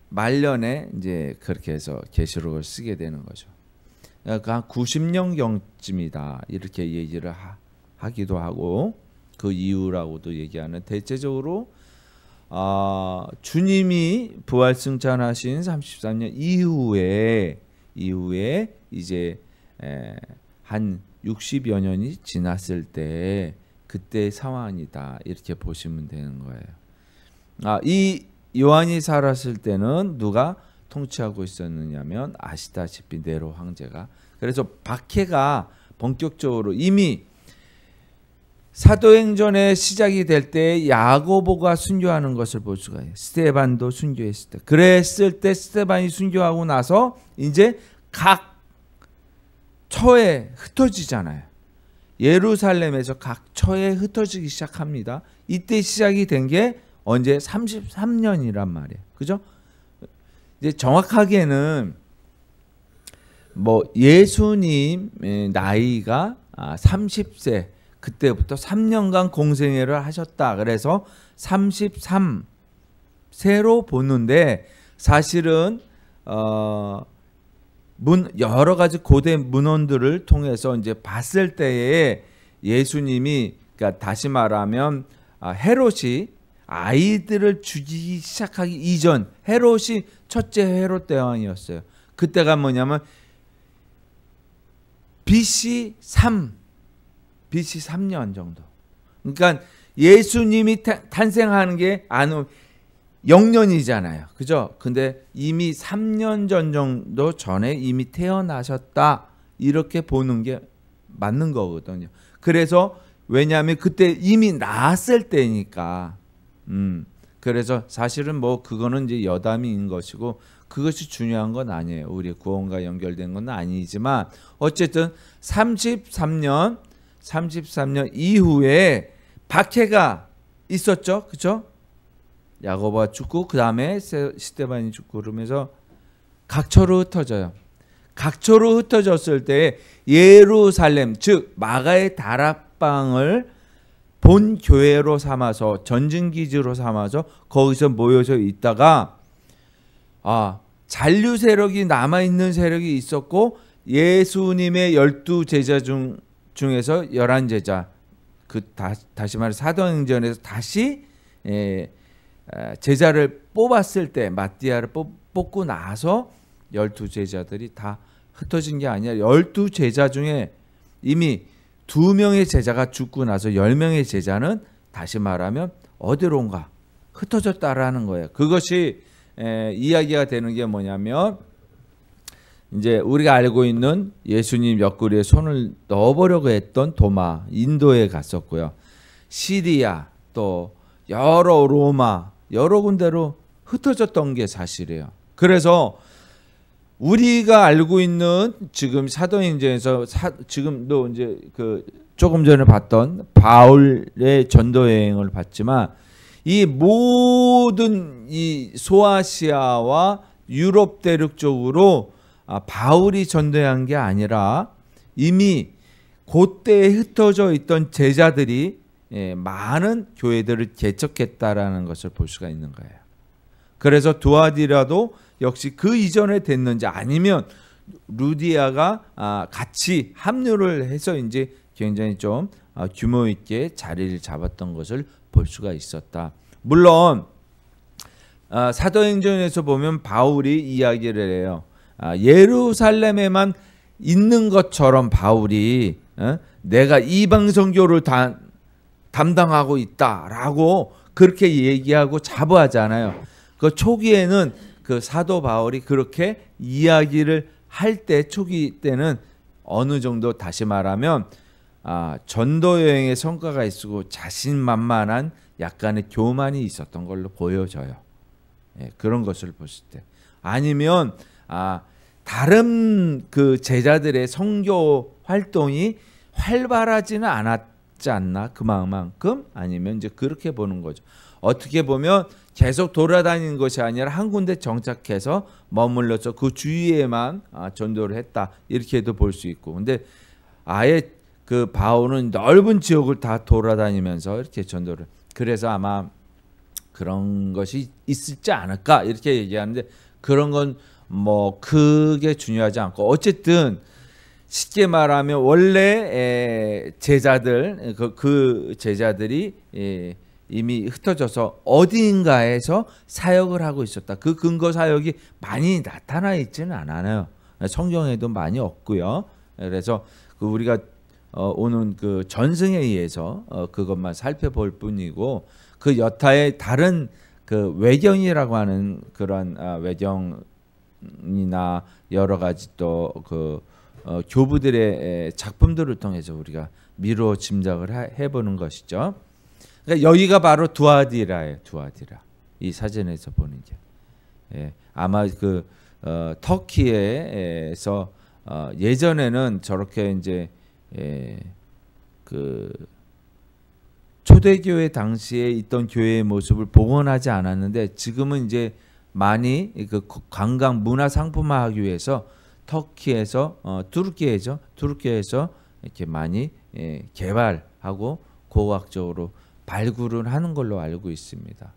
S3: 말년에 이제 그렇게 해서 계시록을 쓰게 되는 거죠. 그러니까 한 90년경쯤이다 이렇게 얘기를 하기도 하고 그 이유라고도 얘기하는 대체적으로 주님이 부활 승천하신 33년 이후에 이제 한 60여 년이 지났을 때 그때 상황이다 이렇게 보시면 되는 거예요. 이 요한이 살았을 때는 누가 통치하고 있었느냐면 아시다시피 네로 황제가. 그래서 박해가 본격적으로 이미 사도행전의 시작이 될 때 야고보가 순교하는 것을 볼 수가 있어요. 스데반도 순교했을 때. 그랬을 때 스데반이 순교하고 나서 이제 각 처에 흩어지잖아요. 예루살렘에서 각 처에 흩어지기 시작합니다. 이때 시작이 된 게 언제 33년이란 말이에요. 그죠? 이제 정확하게는 뭐 예수님 나이가 30세 그때부터 3년간 공생애를 하셨다. 그래서 33세로 보는데 사실은 여러 가지 고대 문헌들을 통해서 이제 봤을 때에 예수님이 그러니까 다시 말하면 헤롯이 아이들을 죽이기 시작하기 이전 헤롯이 첫째 헤롯 대왕이었어요. 그때가 뭐냐면 BC 3년 정도. 그러니까 예수님이 탄생하는 게 0년이잖아요. 그죠? 근데 이미 3년 전 정도 전에 이미 태어나셨다. 이렇게 보는 게 맞는 거거든요. 그래서 왜냐하면 그때 이미 나았을 때니까. 그래서 사실은 뭐 그거는 이제 여담인 것이고 그것이 중요한 건 아니에요. 우리의 구원과 연결된 건 아니지만 어쨌든 33년 이후에 박해가 있었죠. 그렇죠? 야고보가 죽고 그 다음에 스데반이 죽고 그러면서 각처로 흩어져요. 각처로 흩어졌을 때 예루살렘 즉 마가의 다락방을 본 교회로 삼아서 전진기지로 삼아서 거기서 모여서 있다가 잔류 세력이 남아있는 세력이 있었고 예수님의 12제자 중에서 11제자 다시 말해 사도행전에서 다시 제자를 뽑았을 때 마띠아를 뽑고 나서 12제자들이 다 흩어진 게 아니라 12제자 중에 이미 2명의 제자가 죽고 나서 10명의 제자는 다시 말하면 어디론가 흩어졌다라는 거예요. 그것이 이야기가 되는 게 뭐냐면 이제 우리가 알고 있는 예수님 옆구리에 손을 넣어보려고 했던 도마 인도에 갔었고요. 시리아 또 여러 로마 여러 군데로 흩어졌던 게 사실이에요. 그래서 우리가 알고 있는 지금 사도행전에서 지금도 이제 그 조금 전에 봤던 바울의 전도 여행을 봤지만 이 모든 이 소아시아와 유럽 대륙 쪽으로 바울이 전도한 게 아니라 이미 그때에 흩어져 있던 제자들이 많은 교회들을 개척했다라는 것을 볼 수가 있는 거예요. 그래서 두아디라도 역시 그 이전에 됐는지 아니면 루디아가 같이 합류를 해서 이제 굉장히 좀 규모 있게 자리를 잡았던 것을 볼 수가 있었다. 물론 사도행전에서 보면 바울이 이야기를 해요. 예루살렘에만 있는 것처럼 바울이 내가 이방 선교를 담당하고 있다라고 그렇게 얘기하고 자부하잖아요. 그 초기에는 그 사도 바울이 그렇게 이야기를 할 때 초기 때는 어느 정도 다시 말하면 전도 여행의 성과가 있고 자신만만한 약간의 교만이 있었던 걸로 보여져요. 그런 것을 보실 때 아니면 다른 그 제자들의 선교 활동이 활발하지는 않았지 않나 그만큼 아니면 이제 그렇게 보는 거죠. 어떻게 보면 계속 돌아다니는 것이 아니라 한 군데 정착해서 머물러서 그 주위에만 전도를 했다 이렇게도 볼 수 있고 근데 아예 그 바울은 넓은 지역을 다 돌아다니면서 이렇게 전도를 그래서 아마 그런 것이 있을지 않을까 이렇게 얘기하는데 그런 건 뭐 크게 중요하지 않고 어쨌든 쉽게 말하면 원래 제자들 그 제자들이 이미 흩어져서 어디인가에서 사역을 하고 있었다. 그 근거 사역이 많이 나타나 있지는 않아요. 성경에도 많이 없고요. 그래서 우리가 오는 그 전승에 의해서 그것만 살펴볼 뿐이고 그 여타의 다른 그 외경이라고 하는 그런 외경이나 여러 가지 또 그 교부들의 작품들을 통해서 우리가 미루어 짐작을 해보는 것이죠. 그러니까 여기가 바로 두아디라예요. 두아디라. 이 사진에서 보는 게 아마 그 터키에서 예전에는 저렇게 이제 그 초대교회 당시에 있던 교회의 모습을 복원하지 않았는데 지금은 이제 많이 그 관광 문화 상품화하기 위해서 터키에서 투르키에서 이렇게 많이 개발하고 고고학적으로 발굴을 하는 걸로 알고 있습니다.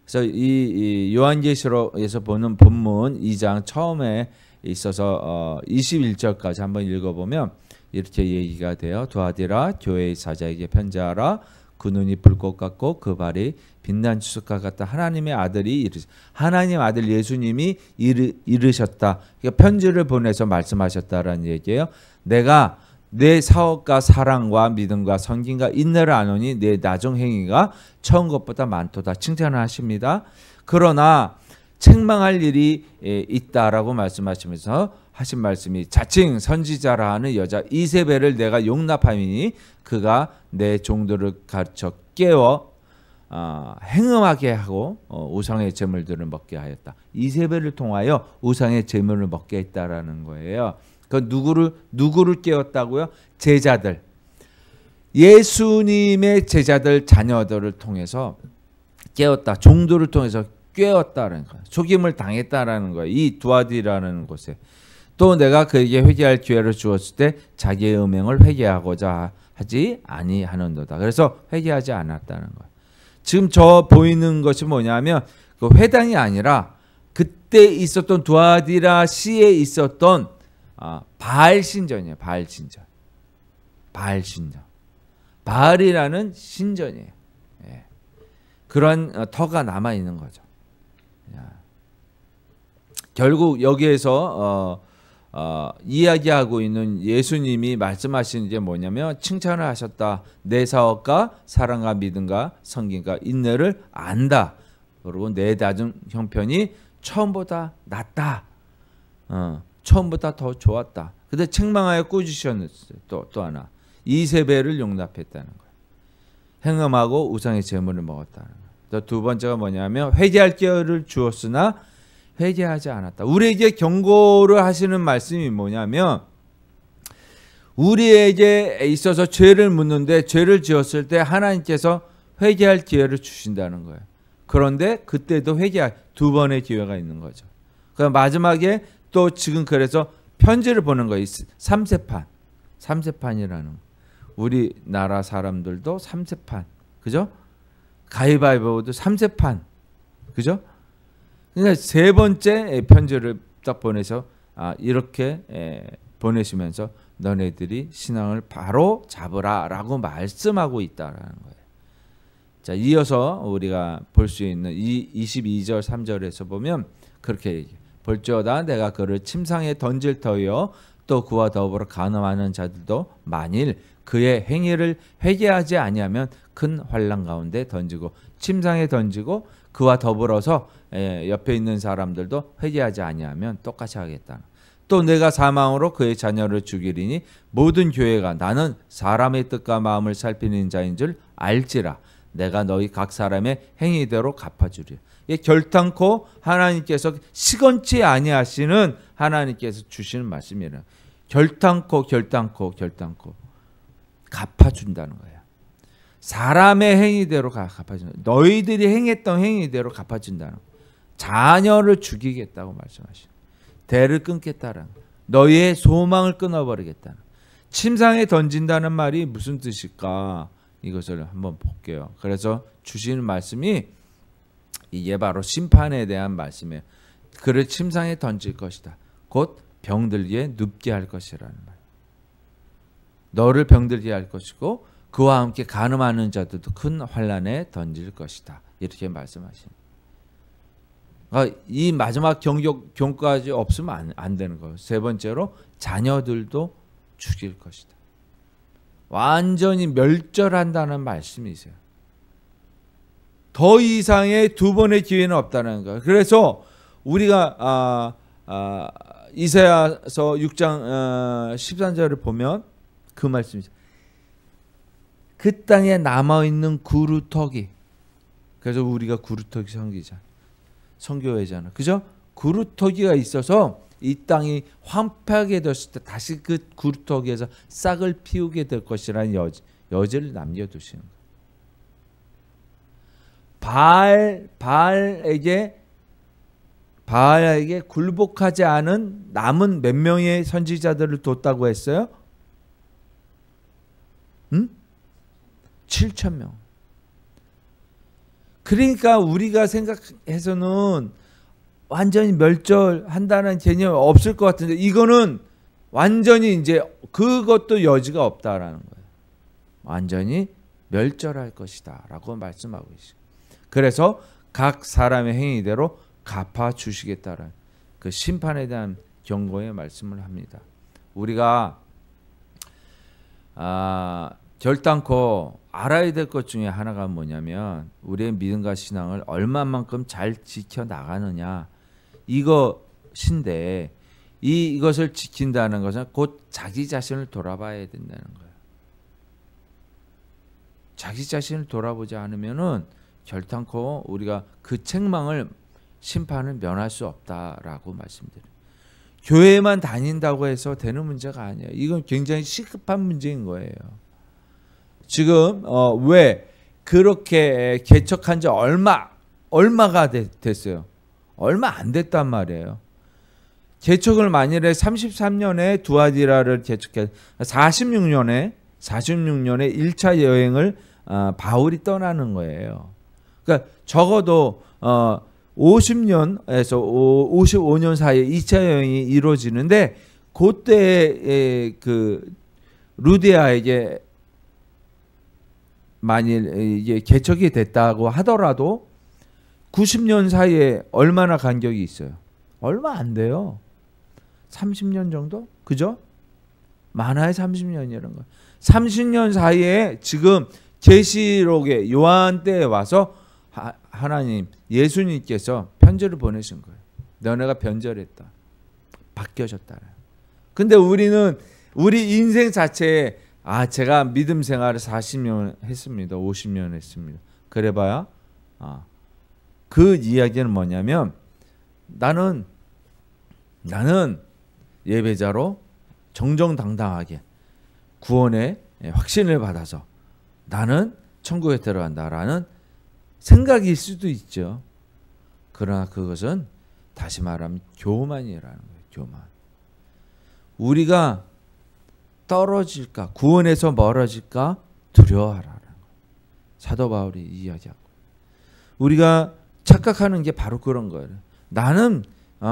S3: 그래서 이 요한계시록에서 보는 본문 2장 처음에 있어서 21절까지 한번 읽어보면 이렇게 얘기가 돼요. 두아디라 교회의 사자에게 편지하라. 그 눈이 불꽃 같고 그 발이 빛난 주석과 같다. 하나님의 아들이 하나님 아들 예수님이 이르셨다. 그러니까 편지를 보내서 말씀하셨다라는 얘기예요. 내가 내 사업과 사랑과 믿음과 섬김과 인내를 아노니 내 나중 행위가 처음 것보다 많도다. 칭찬을 하십니다. 그러나 책망할 일이 있다라고 말씀하시면서 하신 말씀이 자칭 선지자라 하는 여자 이세벨을 내가 용납하니 그가 내 종들을 가르쳐 깨워 행음하게 하고 우상의 제물들을 먹게 하였다. 이세벨을 통하여 우상의 제물을 먹게 했다라는 거예요. 그 누구를 깨웠다고요? 제자들. 예수님의 제자들 자녀들을 통해서 깨웠다. 종들을 통해서 깨웠다는 거예요. 속임을 당했다라는 거예요. 이 두아디라는 곳에. 또 내가 그에게 회개할 기회를 주었을 때 자기의 음행을 회개하고자 하지 아니하는도다. 그래서 회개하지 않았다는 거예요. 지금 저 보이는 것이 뭐냐면 그 회당이 아니라 그때 있었던 두아디라 시에 있었던 바알 신전이에요. 바알 신전. 바알 신전. 바알이라는 신전이에요. 예. 그런 터가 남아 있는 거죠. 결국 여기에서 이야기하고 있는 예수님이 말씀하시는 게 뭐냐면 칭찬을 하셨다. 내 사업과 사랑과 믿음과 성김과 인내를 안다. 그리고 내 낮은 형편이 처음보다 낫다. 처음보다 더 좋았다. 근데 책망하여 꾸짖으셨어요. 또 하나. 이세벨을 용납했다는 거예요. 행음하고 우상의 제물을 먹었다는 거예요. 또 두 번째가 뭐냐면 회개할 기회를 주었으나 회개하지 않았다. 우리에게 경고를 하시는 말씀이 뭐냐면 우리에게 있어서 죄를 묻는데 죄를 지었을 때 하나님께서 회개할 기회를 주신다는 거예요. 그런데 그때도 회개할 두 번의 기회가 있는 거죠. 그럼 마지막에 또 지금 그래서 편지를 보는 거예요. 3세판. 3세판이라는 거. 우리나라 사람들도 3세판. 그죠? 가위바위보도 3세판. 그죠? 그러니까 세 번째 편지를 딱 보내서 이렇게 보내시면서 너네들이 신앙을 바로 잡으라라고 말씀하고 있다라는 거예요. 자, 이어서 우리가 볼 수 있는 이 22절 3절에서 보면 그렇게 얘기해요. 볼지어다 내가 그를 침상에 던질 터이요 또 그와 더불어 간음하는 자들도 만일 그의 행위를 회개하지 아니하면 큰 환난 가운데 던지고 침상에 던지고 그와 더불어서 옆에 있는 사람들도 회개하지 아니하면 똑같이 하겠다. 또 내가 사망으로 그의 자녀를 죽이리니 모든 교회가 나는 사람의 뜻과 마음을 살피는 자인 줄 알지라. 내가 너희 각 사람의 행위대로 갚아주리라. 결탄코 하나님께서 시건치 아니하시는 하나님께서 주시는 말씀이라. 결탄코 갚아준다는 거예요. 사람의 행위대로 갚아준다. 너희들이 행했던 행위대로 갚아준다는 거예요. 자녀를 죽이겠다고 말씀하시는 거예요. 대를 끊겠다라는 거예요. 너희의 소망을 끊어버리겠다는 거예요. 침상에 던진다는 말이 무슨 뜻일까? 이것을 한번 볼게요. 그래서 주시는 말씀이 이게 바로 심판에 대한 말씀이에요. 그를 침상에 던질 것이다. 곧 병들기에 눕게 할 것이라는 말. 너를 병들게 할 것이고 그와 함께 간음하는 자들도 큰 환난에 던질 것이다. 이렇게 말씀하십니다. 이 마지막 경고까지 없으면 안 되는 거예요. 세 번째로 자녀들도 죽일 것이다. 완전히 멸절한다는 말씀이세요. 더 이상의 두 번의 기회는 없다는 거예요. 그래서 우리가 이사야서 6장 13절을 보면 그 말씀이죠. 그 땅에 남아있는 구루터기. 그래서 우리가 구루터기 선교회잖아. 그죠? 구루터기가 있어서 이 땅이 황폐하게 됐을 때 다시 그 구루터기에서 싹을 피우게 될 것이라는 여지를 남겨두시는 거예요. 바알에게 굴복하지 않은 남은 몇 명의 선지자들을 뒀다고 했어요? 7,000명. 그러니까 우리가 생각해서는 완전히 멸절한다는 개념이 없을 것 같은데 이거는 완전히 이제 그것도 여지가 없다라는 거예요. 완전히 멸절할 것이다라고 말씀하고 있어요. 그래서 각 사람의 행위대로 갚아주시겠다는 그 심판에 대한 경고의 말씀을 합니다. 우리가 결단코 알아야 될 것 중에 하나가 뭐냐면 우리의 믿음과 신앙을 얼마만큼 잘 지켜나가느냐 이것인데 이것을 지킨다는 것은 곧 자기 자신을 돌아봐야 된다는 거예요. 자기 자신을 돌아보지 않으면은 결단코 우리가 그 책망을 심판을 면할 수 없다라고 말씀드려요. 교회만 다닌다고 해서 되는 문제가 아니에요. 이건 굉장히 시급한 문제인 거예요. 지금 왜 그렇게 개척한 지 얼마가 됐어요? 얼마 안 됐단 말이에요. 개척을 만일에 33년에 두아디라를 개척해 46년에 1차 여행을 바울이 떠나는 거예요. 그러니까 적어도 50년에서 55년 사이에 2차 여행이 이루어지는데 그때 그 루디아에게 만일 이게 개척이 됐다고 하더라도 90년 사이에 얼마나 간격이 있어요? 얼마 안 돼요. 30년 정도? 그죠? 많아야 30년이라는 거예요. 30년 사이에 지금 계시록의 요한 때에 와서 하나님 예수님께서 편지를 보내신 거예요. 너네가 변절했다. 바뀌어졌다. 근데 우리는 우리 인생 자체에 제가 믿음 생활을 40년 했습니다. 50년 했습니다. 그래봐야 그 이야기는 뭐냐면 나는 예배자로 정정당당하게 구원의 확신을 받아서 나는 천국에 들어간다라는 생각일 수도 있죠. 그러나 그것은 다시 말하면 교만이라는 거예요. 교만. 우리가 떨어질까, 구원에서 멀어질까 두려워하라는 거예요. 사도 바울이 이야기하고. 우리가 착각하는 게 바로 그런 거예요. 나는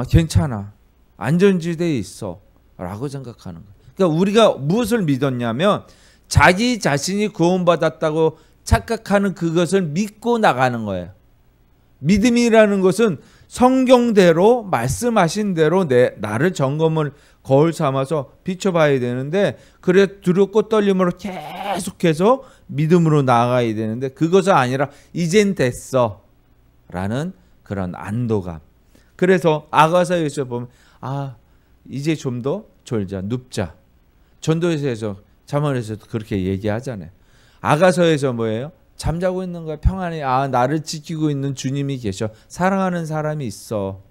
S3: 괜찮아. 안전지대에 있어. 라고 생각하는 거예요. 그러니까 우리가 무엇을 믿었냐면 자기 자신이 구원받았다고 착각하는 그것을 믿고 나가는 거예요. 믿음이라는 것은 성경대로 말씀하신 대로 나를 점검을 거울 삼아서 비춰봐야 되는데 그래 두렵고 떨림으로 계속해서 믿음으로 나아가야 되는데 그것은 아니라 이젠 됐어 라는 그런 안도감. 그래서 아가서에서 보면 이제 좀 더 졸자 눕자. 전도서에서 잠언에서도 그렇게 얘기하잖아요. 아가서에서 뭐예요? 잠자고 있는 거야. 평안히 나를 지키고 있는 주님이 계셔. 사랑하는 사람이 있어.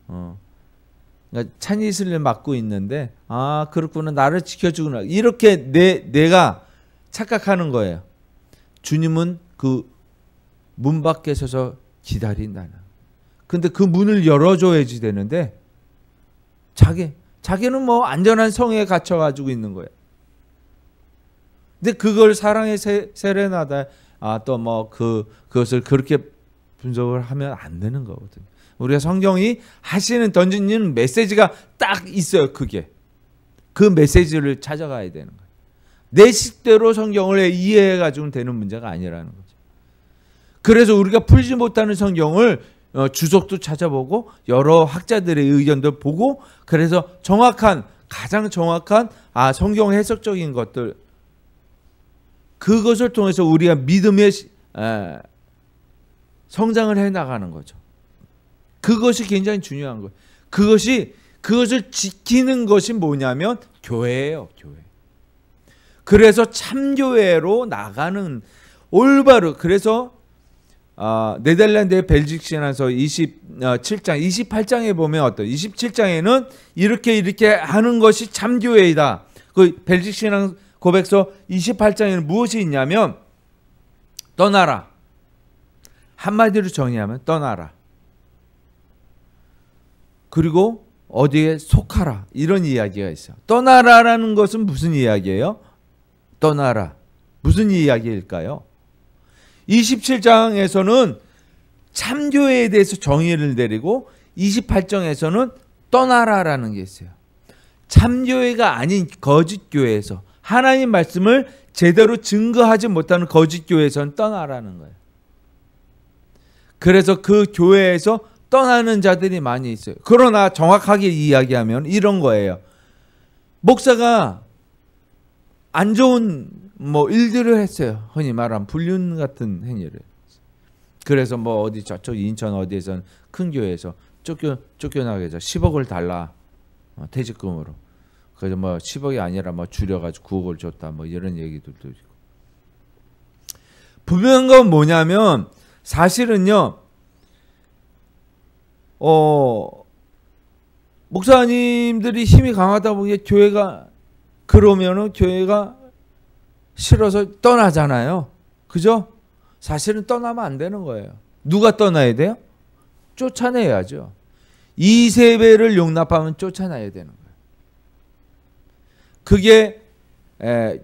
S3: 그러니까 찬이슬을 맡고 있는데 그렇구나. 나를 지켜주구나. 이렇게 내가 착각하는 거예요. 주님은 그 문 밖에 서서 기다린다는. 근데 그 문을 열어줘야지 되는데 자기는 뭐 안전한 성에 갇혀가지고 있는 거예요. 근데 그걸 사랑의 세레나다 또 뭐 그것을 그렇게 분석을 하면 안 되는 거거든요. 우리가 성경이 던지는 메시지가 딱 있어요. 그게 그 메시지를 찾아가야 되는 거예요. 내 식대로 성경을 이해해가지고 되는 문제가 아니라는 거죠. 그래서 우리가 풀지 못하는 성경을 주석도 찾아보고 여러 학자들의 의견도 보고 그래서 가장 정확한 성경 해석적인 것들 그것을 통해서 우리가 믿음의 성장을 해나가는 거죠. 그것이 굉장히 중요한 거예요. 그것을 지키는 것이 뭐냐면 교회예요. 교회. 그래서 참교회로 나가는 올바로 그래서 네덜란드의 벨직 신앙서 27장, 28장에 보면 27장에는 이렇게 하는 것이 참교회이다. 그 벨직 신앙 고백서 28장에는 무엇이 있냐면 떠나라. 한마디로 정의하면 떠나라. 그리고 어디에 속하라. 이런 이야기가 있어요. 떠나라라는 것은 무슨 이야기예요? 떠나라. 무슨 이야기일까요? 27장에서는 참교회에 대해서 정의를 내리고 28장에서는 떠나라라는 게 있어요. 참교회가 아닌 거짓교회에서 하나님 말씀을 제대로 증거하지 못하는 거짓교회에서는 떠나라는 거예요. 그래서 그 교회에서 떠나는 자들이 많이 있어요. 그러나 정확하게 이야기하면 이런 거예요. 목사가 안 좋은 뭐 일들을 했어요. 흔히 말하면 불륜 같은 행위를. 그래서 뭐 어디 저쪽 인천 어디에선 큰 교회에서 쫓겨나게 해서 10억을 달라 퇴직금으로. 그래서 뭐 10억이 아니라 뭐 줄여가지고 9억을 줬다 뭐 이런 얘기들도 있고. 분명한 건 뭐냐면 사실은요. 목사님들이 힘이 강하다 보니 교회가 그러면은 교회가 싫어서 떠나잖아요. 그죠? 사실은 떠나면 안 되는 거예요. 누가 떠나야 돼요? 쫓아내야죠. 이세배를 용납하면 쫓아내야 되는 거예요. 그게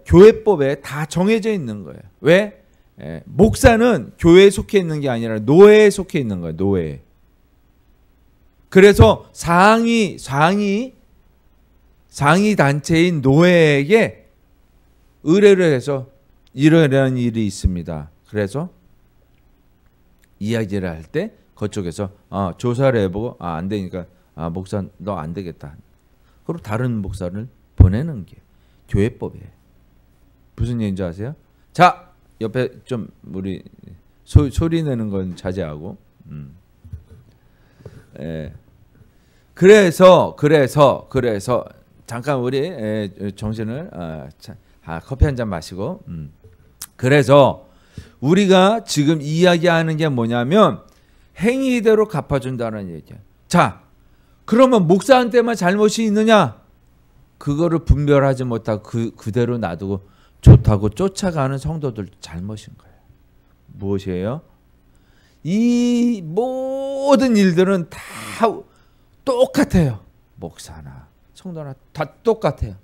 S3: 교회법에 다 정해져 있는 거예요. 왜? 목사는 교회에 속해 있는 게 아니라 노예에 속해 있는 거예요. 노예. 그래서 상위 단체인 노예에게 의뢰를 해서 이러이러한 일이 있습니다. 그래서 이야기를 할 때 그쪽에서 조사를 해보고 안 되니까 목사 너 안 되겠다. 그리고 다른 목사를 보내는 게 교회법이에요. 무슨 얘기인지 아세요? 자 옆에 좀 우리 소리 내는 건 자제하고. 그래서 잠깐 우리 정신을 커피 한 잔 마시고. 그래서 우리가 지금 이야기하는 게 뭐냐면 행위대로 갚아준다는 얘기야. 자, 그러면 목사한테만 잘못이 있느냐? 그거를 분별하지 못하고 그대로 놔두고 좋다고 쫓아가는 성도들 잘못인 거예요. 무엇이에요? 이 모든 일들은 다 똑같아요. 목사나 성도나 다 똑같아요.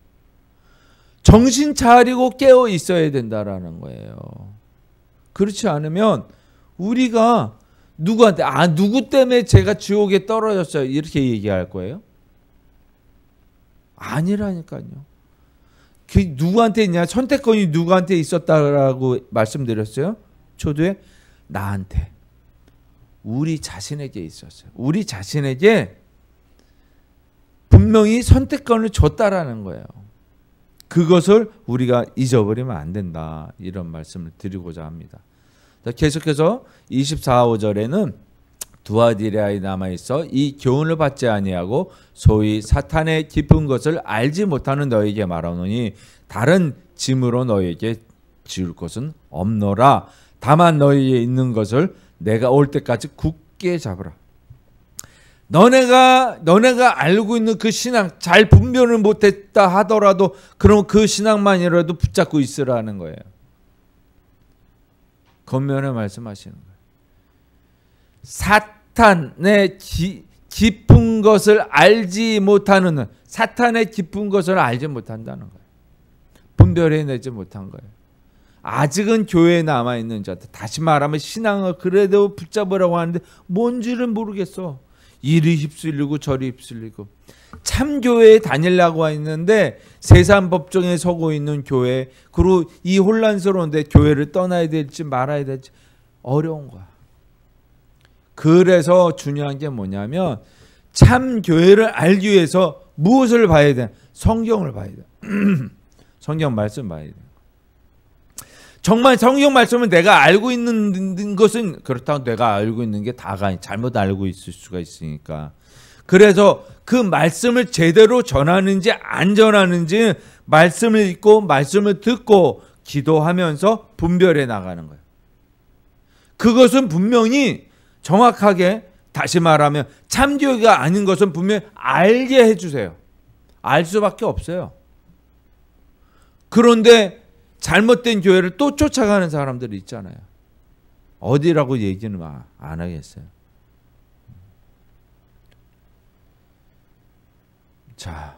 S3: 정신 차리고 깨어 있어야 된다라는 거예요. 그렇지 않으면 우리가 누구한테 누구 때문에 제가 지옥에 떨어졌어요 이렇게 얘기할 거예요? 아니라니까요. 그 누구한테 있냐? 선택권이 누구한테 있었다라고 말씀드렸어요? 초두에 나한테. 우리 자신에게 있었어요. 우리 자신에게 분명히 선택권을 줬다라는 거예요. 그것을 우리가 잊어버리면 안 된다. 이런 말씀을 드리고자 합니다. 계속해서 24~25절에는 두아디라에 남아있어 이 교훈을 받지 아니하고 소위 사탄의 깊은 것을 알지 못하는 너에게 말하노니 다른 짐으로 너에게 지울 것은 없노라. 다만 너에게 있는 것을 내가 올 때까지 굳게 잡으라. 너네가 알고 있는 그 신앙 잘 분별을 못했다 하더라도 그럼 그 신앙만이라도 붙잡고 있으라는 거예요. 겉면에 말씀하시는 거예요. 사탄의 깊은 것을 알지 못하는 사탄의 깊은 것을 알지 못한다는 거예요. 분별해내지 못한 거예요. 아직은 교회에 남아있는 자들 다시 말하면 신앙을 그래도 붙잡으라고 하는데 뭔지를 모르겠어. 이리 휩쓸리고 저리 휩쓸리고 참교회에 다니려고 했는데 세상 법정에 서고 있는 교회 그리고 이 혼란스러운데 교회를 떠나야 될지 말아야 될지 어려운 거야. 그래서 중요한 게 뭐냐면 참교회를 알기 위해서 무엇을 봐야 돼? 성경을 봐야 돼. 성경 말씀 봐야 돼. 정말 성경 말씀은 내가 알고 있는 것은 그렇다고 내가 알고 있는 게 다가 잘못 알고 있을 수가 있으니까. 그래서 그 말씀을 제대로 전하는지 안 전하는지 말씀을 읽고 말씀을 듣고 기도하면서 분별해 나가는 거예요. 그것은 분명히 정확하게 다시 말하면 참교회가 아닌 것은 분명히 알게 해주세요. 알 수밖에 없어요. 그런데 잘못된 교회를 또 쫓아가는 사람들이 있잖아요. 어디라고 얘기는 안 하겠어요. 자,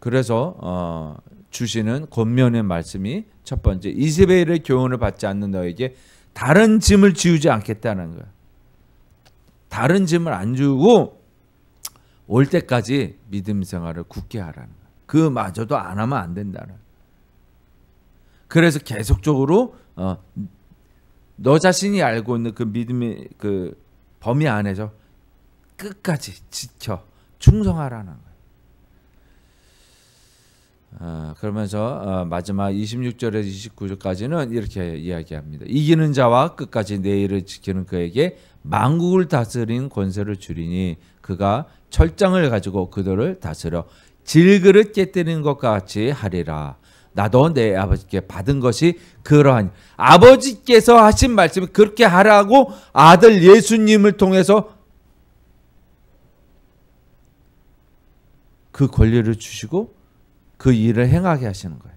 S3: 그래서 주시는 권면의 말씀이 첫 번째 이세벨의 교훈을 받지 않는 너에게 다른 짐을 지우지 않겠다는 거예요. 다른 짐을 안 지우고 올 때까지 믿음 생활을 굳게 하라는 거예요. 그마저도 안 하면 안 된다는 거예요. 그래서 계속적으로 너 자신이 알고 있는 그 믿음의 그 범위 안에서 끝까지 지켜 충성하라는 거예요. 그러면서 마지막 26절에서 29절까지는 이렇게 이야기합니다. 이기는 자와 끝까지 내 일을 지키는 그에게 만국을 다스리는 권세를 주리니 그가 철장을 가지고 그들을 다스려 질그릇 깨뜨리는 것과 같이 하리라. 나도 내 아버지께 받은 것이 그러하니. 아버지께서 하신 말씀이 그렇게 하라고 아들 예수님을 통해서 그 권리를 주시고 그 일을 행하게 하시는 거예요.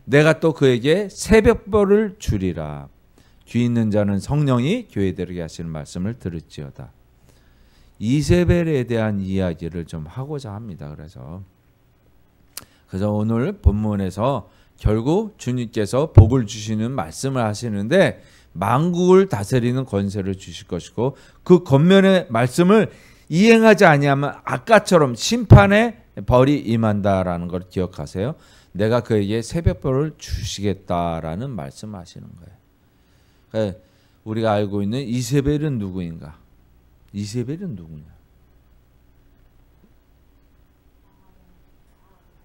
S3: 내가 또 그에게 새벽벌을 주리라. 귀 있는 자는 성령이 교회들에게 하시는 말씀을 들을지어다. 이세벨에 대한 이야기를 좀 하고자 합니다. 그래서 오늘 본문에서 결국 주님께서 복을 주시는 말씀을 하시는데 만국을 다스리는 권세를 주실 것이고 그 겉면의 말씀을 이행하지 아니하면 아까처럼 심판의 벌이 임한다라는 걸 기억하세요. 내가 그에게 새벽벌을 주시겠다라는 말씀을 하시는 거예요. 그러니까 우리가 알고 있는 이세벨은 누구인가? 이세벨은 누구냐?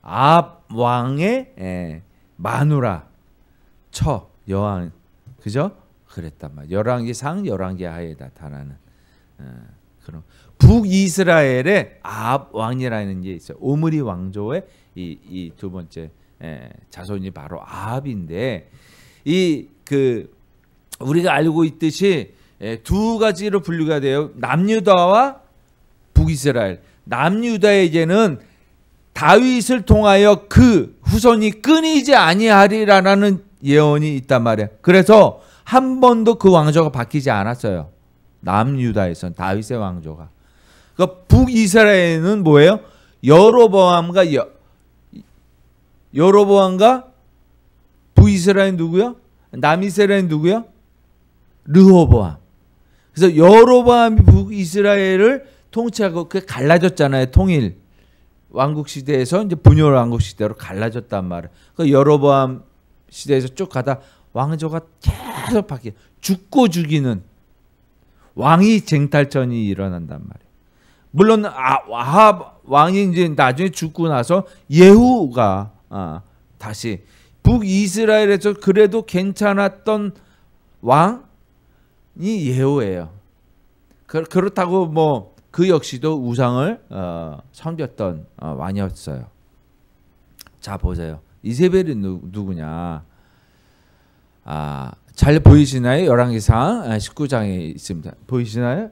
S3: 아합 왕의 마누라 처 여왕, 그죠? 그랬단 말이야. 열왕기상 열왕기하에다 다라는 그런 북이스라엘의 아합 왕이라는 게 있어요. 오므리 왕조의 이 두 번째 자손이 바로 아합인데 우리가 알고 있듯이 두 가지로 분류가 돼요. 남유다와 북이스라엘. 남유다에게는 다윗을 통하여 그 후손이 끊이지 아니하리라는 예언이 있단 말이에요. 그래서 한 번도 그 왕조가 바뀌지 않았어요. 남유다에선 다윗의 왕조가. 그러니까 북이스라엘은 뭐예요? 여로보암과 북이스라엘 누구요? 남이스라엘 누구요? 르호보암. 그래서 여로보암이 북이스라엘을 통치하고 그게 갈라졌잖아요. 통일 왕국 시대에서 이제 분열 왕국 시대로 갈라졌단 말이에요. 그 여로보암 시대에서 쭉 가다 왕조가 계속 바뀌어 죽고 죽이는 왕위 쟁탈전이 일어난단 말이에요. 물론 아합 왕이 이제 나중에 죽고 나서 예후가 다시 북이스라엘에서 그래도 괜찮았던 왕이 예후예요. 그렇다고 뭐 그 역시도 우상을 섬겼던 왕이었어요. 자 보세요. 이세벨이 누구냐? 잘 보이시나요? 열왕기상 19장에 있습니다. 보이시나요?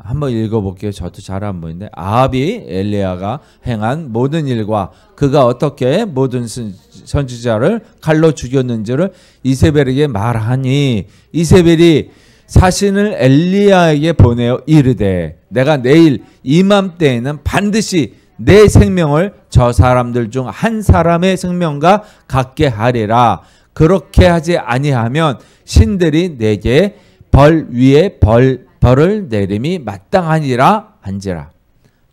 S3: 한번 읽어볼게요. 저도 잘 안 보이는데 아합이 엘리야가 행한 모든 일과 그가 어떻게 모든 선지자를 칼로 죽였는지를 이세벨에게 말하니 이세벨이 사신을 엘리야에게 보내어 이르되 내가 내일 이맘때에는 반드시 내 생명을 저 사람들 중 한 사람의 생명과 같게 하리라. 그렇게 하지 아니하면 신들이 내게 벌 위에 벌을 내림이 마땅하니라 한지라.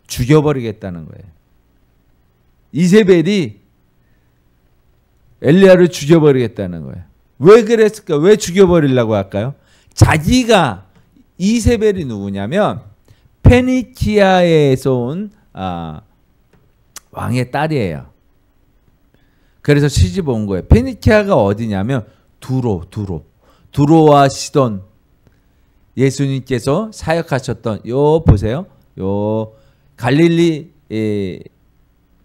S3: 죽여버리겠다는 거예요. 이세벨이 엘리야를 죽여버리겠다는 거예요. 왜 그랬을까? 왜 죽여버리려고 할까요? 자기가 이세벨이 누구냐면 페니키아에서 온 왕의 딸이에요. 그래서 시집 온 거예요. 페니키아가 어디냐면 두로와 시돈. 예수님께서 사역하셨던 요 보세요. 요 갈릴리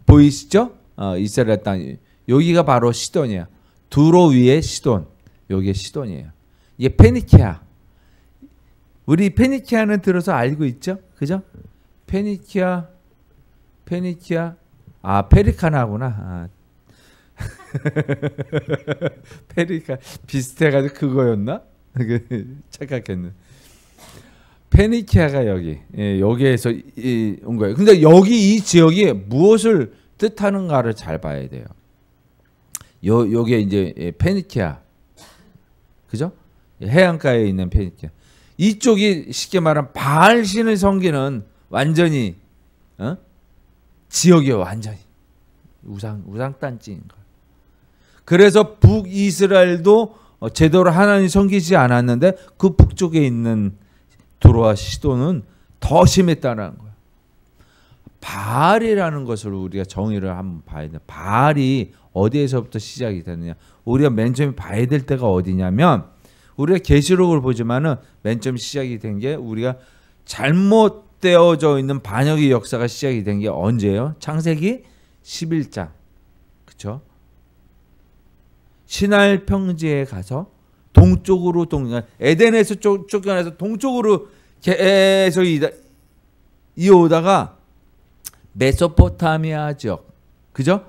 S3: 보이시죠? 이스라엘 땅 여기가 바로 시돈이야. 두로 위에 시돈. 여기에 시돈이에요. 이게 페니키아. 우리 페니키아는 들어서 알고 있죠? 그죠? 페니키아. 페리카나구나. 페리카 비슷해가지고 그거였나? 착각했네. 페니키아가 여기에서 온 거예요. 근데 여기 이 지역이 무엇을 뜻하는가를 잘 봐야 돼요. 요게 이제 페니키아, 그죠? 해안가에 있는 페니키아. 이쪽이 쉽게 말하면 바알 신을 섬기는 완전히 지역이요, 완전히 우상 단지인 거예요. 그래서 북이스라엘도 제대로 하나님 섬기지 않았는데 그 북쪽에 있는 두로와 시돈은 더 심했다는 거예요. 바알이라는 것을 우리가 정의를 한번 봐야 돼. 바알이 어디에서부터 시작이 되느냐. 우리가 맨 처음에 봐야 될 때가 어디냐면 우리가 계시록을 보지만은 맨 처음 시작이 된 게 우리가 잘못되어져 있는 반역의 역사가 시작이 된 게 언제예요? 창세기 11장. 그렇죠? 시날 평지에 가서 동쪽으로 에덴에서 쫓겨나서 동쪽으로 계속 이어오다가 메소포타미아 지역, 그죠?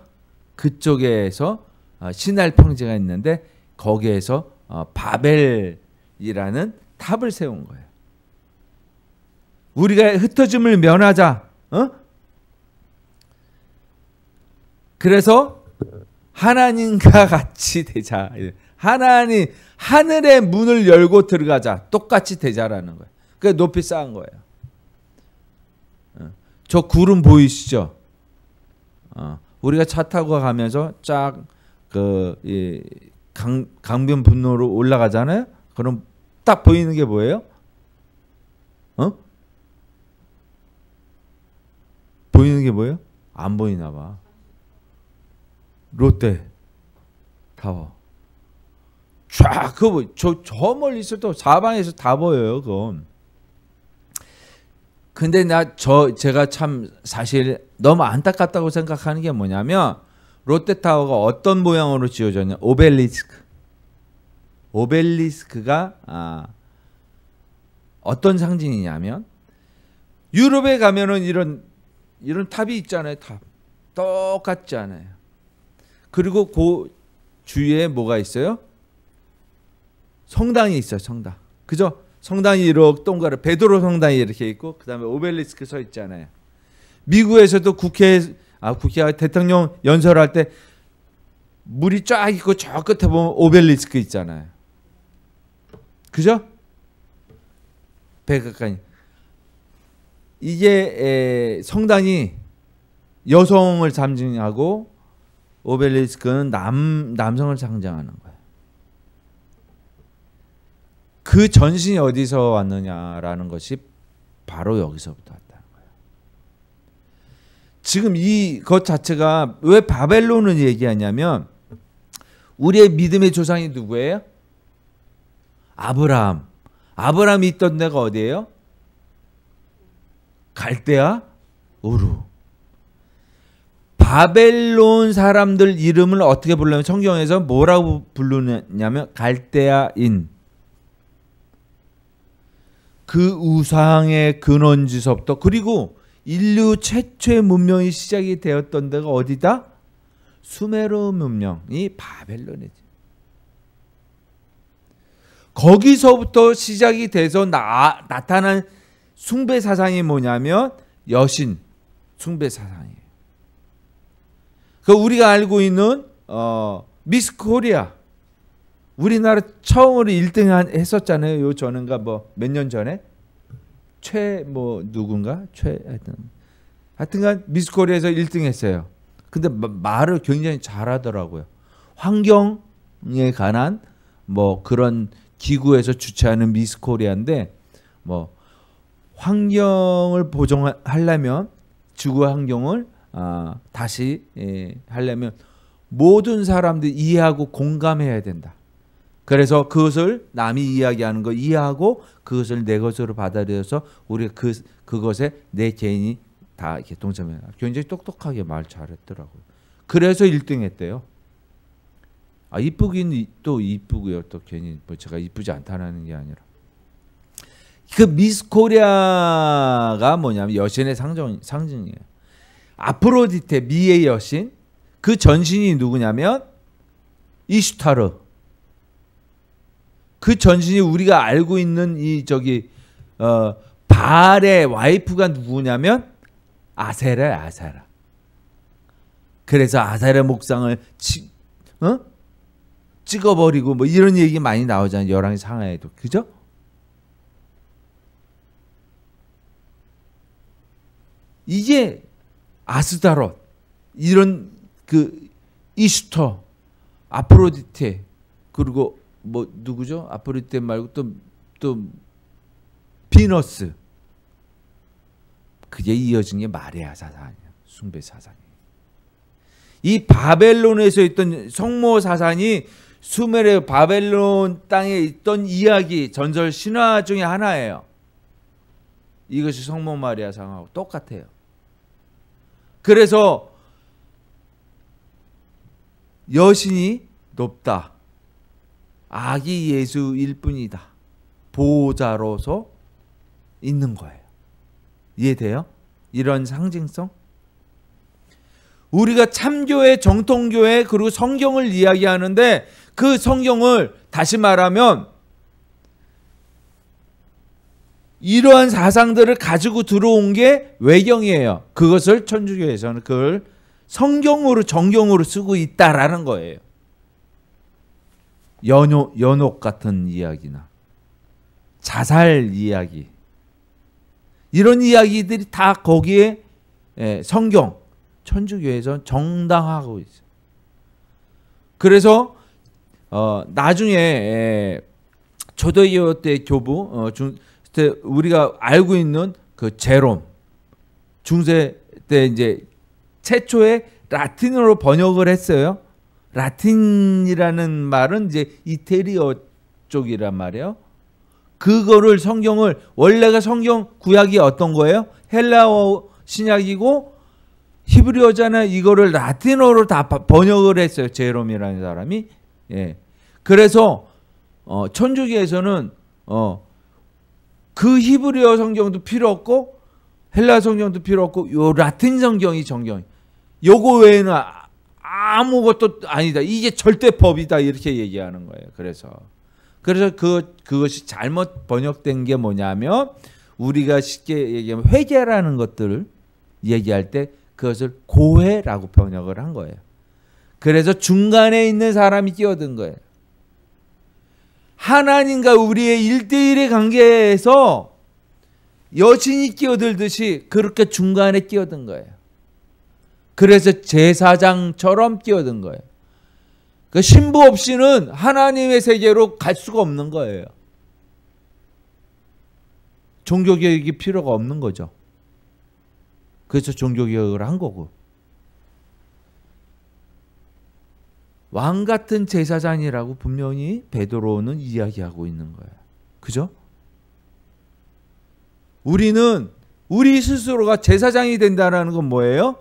S3: 그쪽에서 시날 평지가 있는데 거기에서 바벨이라는 탑을 세운 거예요. 우리가 흩어짐을 면하자. 그래서 하나님과 같이 되자. 하나님 하늘의 문을 열고 들어가자. 똑같이 되자라는 거예요. 그래서 높이 쌓은 거예요. 저 구름 보이시죠? 우리가 차 타고 가면서 쫙 강변 분로로 올라가잖아요. 그럼 딱 보이는 게 뭐예요? 보이는 게 뭐예요? 안 보이나 봐. 롯데 타워. 쫙 그거 저 멀리 있어도 사방에서 다 보여요. 그건. 근데 제가 참 사실 너무 안타깝다고 생각하는 게 뭐냐면 롯데타워가 어떤 모양으로 지어졌냐. 오벨리스크가 어떤 상징이냐면 유럽에 가면은 이런 탑이 있잖아요. 탑 똑같지 않아요. 그리고 그 주위에 뭐가 있어요? 성당이 있어요. 성당. 그죠? 성당이 이렇게 동그랗게 베드로 성당이 이렇게 있고 그다음에 오벨리스크 서 있잖아요. 미국에서도 국회가 대통령 연설할 때 물이 쫙 있고 저 끝에 보면 오벨리스크 있잖아요. 그죠? 백악관이. 이게 성당이 여성을 상징하고 오벨리스크는 남성을 상징하는 거예요. 그 전신이 어디서 왔느냐라는 것이 바로 여기서부터 왔다는 거예요. 지금 이것 자체가 왜 바벨론을 얘기하냐면 우리의 믿음의 조상이 누구예요? 아브라함. 아브라함이 있던 데가 어디예요? 갈대아 우루. 바벨론 사람들 이름을 어떻게 부르냐면 성경에서 뭐라고 부르냐면 갈대아인. 그 우상의 근원지서부터 그리고 인류 최초의 문명이 시작이 되었던 데가 어디다? 수메르 문명이 바벨론이지. 거기서부터 시작이 돼서 나타난 숭배 사상이 뭐냐면 여신 숭배 사상이에요. 그 우리가 알고 있는 미스 코리아 우리나라 처음으로 1등 했었잖아요. 요 전인가 뭐 몇 년 전에 누군가 하여튼간 미스 코리아에서 1등 했어요. 근데 말을 굉장히 잘하더라고요. 환경에 관한 뭐 그런 기구에서 주최하는 미스 코리아인데 뭐 환경을 보존하려면 지구 환경을 다시 하려면 모든 사람들이 이해하고 공감해야 된다. 그래서 그것을 남이 이야기하는 거 이해하고 그것을 내 것으로 받아들여서 우리가 그것에 내 개인이 다 이렇게 동참해요. 굉장히 똑똑하게 말 잘했더라고요. 그래서 1등 했대요. 이쁘긴 또 이쁘고요. 또 괜히 뭐 제가 이쁘지 않다는 게 아니라. 그 미스 코리아가 뭐냐면 여신의 상징이에요. 아프로디테 미의 여신 그 전신이 누구냐면 이슈타르. 그 전신이 우리가 알고 있는 바알의 와이프가 누구냐면 아세라. 그래서 아세라 목상을 찍어버리고 뭐 이런 얘기 많이 나오잖아요. 열왕기 상하에도. 그죠? 이게 아스다롯 이런 그 이슈터 아프로디테 그리고 뭐 누구죠? 아프로디테 말고 또 비너스 그게 이어진 게 마리아 사상이에요. 숭배 사상이. 이 바벨론에서 있던 성모 사상이 수메르 바벨론 땅에 있던 이야기 전설 신화 중에 하나예요. 이것이 성모 마리아 사상하고 똑같아요. 그래서 여신이 높다. 아기 예수일 뿐이다. 보호자로서 있는 거예요. 이해돼요? 이런 상징성? 우리가 참교회, 정통교회 그리고 성경을 이야기하는데 그 성경을 다시 말하면 이러한 사상들을 가지고 들어온 게 외경이에요. 그것을 천주교에서는 그걸 성경으로 정경으로 쓰고 있다라는 거예요. 연옥 같은 이야기나 자살 이야기 이런 이야기들이 다 거기에 성경 천주교에서 정당하고 있어요. 그래서 나중에 초대교회 때 교부 우리가 알고 있는 그 제롬 중세 때 이제 최초의 라틴어로 번역을 했어요. 라틴이라는 말은 이제 이태리어 쪽이란 말이에요. 그거를 성경을 원래가 성경 구약이 어떤 거예요? 헬라어 신약이고 히브리어잖아요. 이거를 라틴어로 다 번역을 했어요. 제롬이라는 사람이. 예. 그래서 천주교에서는 그 히브리어 성경도 필요 없고 헬라 성경도 필요 없고 요 라틴 성경이 정경. 요거 외에는 아무것도 아니다. 이게 절대 법이다. 이렇게 얘기하는 거예요. 그래서 그것이 잘못 번역된 게 뭐냐면 우리가 쉽게 얘기하면 회개라는 것들을 얘기할 때 그것을 고해라고 번역을 한 거예요. 그래서 중간에 있는 사람이 끼어든 거예요. 하나님과 우리의 1대1의 관계에서 여신이 끼어들듯이 그렇게 중간에 끼어든 거예요. 그래서 제사장처럼 끼어든 거예요. 그 신부 없이는 하나님의 세계로 갈 수가 없는 거예요. 종교개혁이 필요가 없는 거죠. 그래서 종교개혁을 한 거고. 왕 같은 제사장이라고 분명히 베드로는 이야기하고 있는 거예요. 그죠? 우리는 우리 스스로가 제사장이 된다는 건 뭐예요?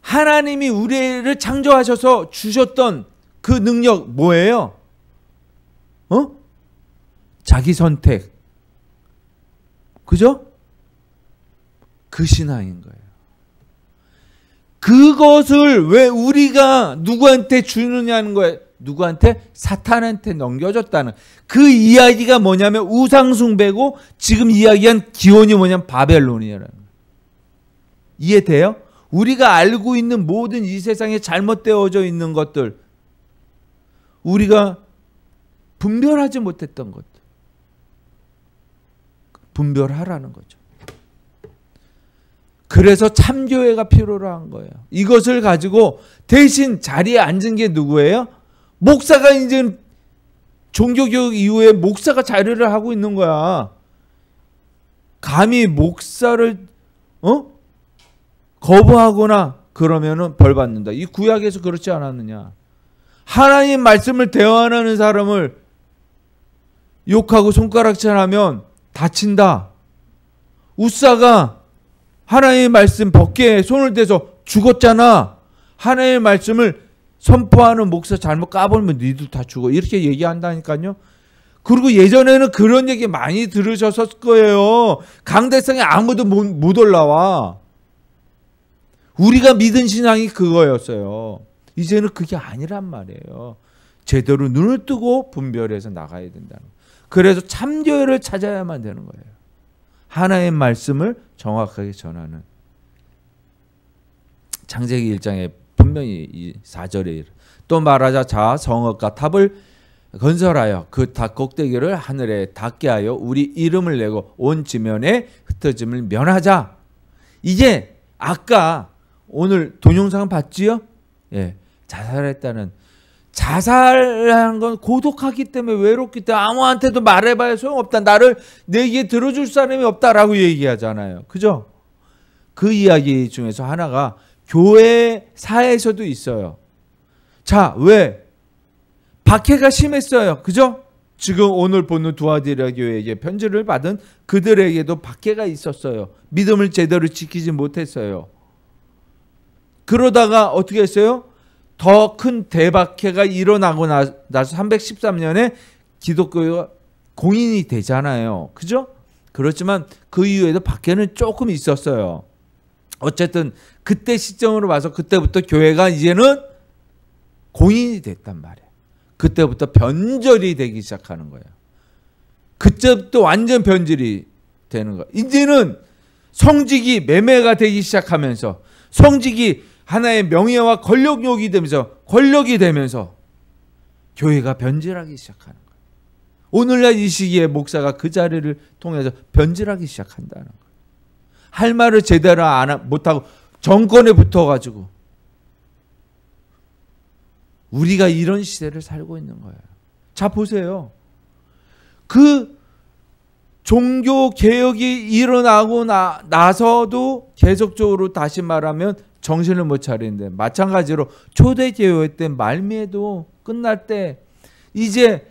S3: 하나님이 우리를 창조하셔서 주셨던 그 능력 뭐예요? 자기 선택. 그죠? 그 신앙인 거예요. 그것을 왜 우리가 누구한테 주느냐는 거예요. 누구한테? 사탄한테 넘겨줬다는. 그 이야기가 뭐냐면 우상숭배고 지금 이야기한 기원이 뭐냐면 바벨론이라는 거예요. 이해돼요? 우리가 알고 있는 모든 이 세상에 잘못되어져 있는 것들, 우리가 분별하지 못했던 것들, 분별하라는 거죠. 그래서 참교회가 필요로 한 거예요. 이것을 가지고 대신 자리에 앉은 게 누구예요? 목사가 이제 종교교육 이후에 목사가 자리를 하고 있는 거야. 감히 목사를 거부하거나 그러면은 벌 받는다. 이 구약에서 그렇지 않았느냐? 하나님 말씀을 대언하는 사람을 욕하고 손가락질하면 다친다. 우사가 하나님의 말씀 벗게 손을 대서 죽었잖아. 하나님의 말씀을 선포하는 목사 잘못 까불면 니들 다 죽어. 이렇게 얘기한다니까요. 그리고 예전에는 그런 얘기 많이 들으셨을 거예요. 강대상에 아무도 못 올라와. 우리가 믿은 신앙이 그거였어요. 이제는 그게 아니란 말이에요. 제대로 눈을 뜨고 분별해서 나가야 된다는 거예요. 그래서 참교회를 찾아야만 되는 거예요. 하나의 말씀을 정확하게 전하는. 창세기 1장에 분명히 이 4절에 또 말하자 자 성읍과 탑을 건설하여 그 탑 꼭대기를 하늘에 닿게 하여 우리 이름을 내고 온 지면에 흩어짐을 면하자. 이게 아까 오늘 동영상 봤지요? 예, 자살했다는 자살하는 건 고독하기 때문에, 외롭기 때문에 아무한테도 말해봐야 소용없다. 내 얘기 들어줄 사람이 없다라고 얘기하잖아요. 그죠? 그 이야기 중에서 하나가 교회사에서도 있어요. 자, 왜? 박해가 심했어요. 그죠? 지금 오늘 보는 두아디라 교회에게 편지를 받은 그들에게도 박해가 있었어요. 믿음을 제대로 지키지 못했어요. 그러다가 어떻게 했어요? 더 큰 대박해가 일어나고 나서 313년에 기독교가 공인이 되잖아요. 그죠? 그렇지만 그 이후에도 박해는 조금 있었어요. 어쨌든 그때 시점으로 봐서 그때부터 교회가 이제는 공인이 됐단 말이에요. 그때부터 변절이 되기 시작하는 거예요. 그때부터 완전 변절이 되는 거예요. 이제는 성직이 매매가 되기 시작하면서, 성직이 하나의 명예와 권력이 되면서 교회가 변질하기 시작하는 거예요. 오늘날 이 시기에 목사가 그 자리를 통해서 변질하기 시작한다는 거예요. 할 말을 제대로 못하고 정권에 붙어가지고, 우리가 이런 시대를 살고 있는 거예요. 자, 보세요. 그 종교 개혁이 일어나고 나서도 계속적으로, 다시 말하면 정신을 못 차리는데, 마찬가지로 초대교회 때 말미에도 끝날 때 이제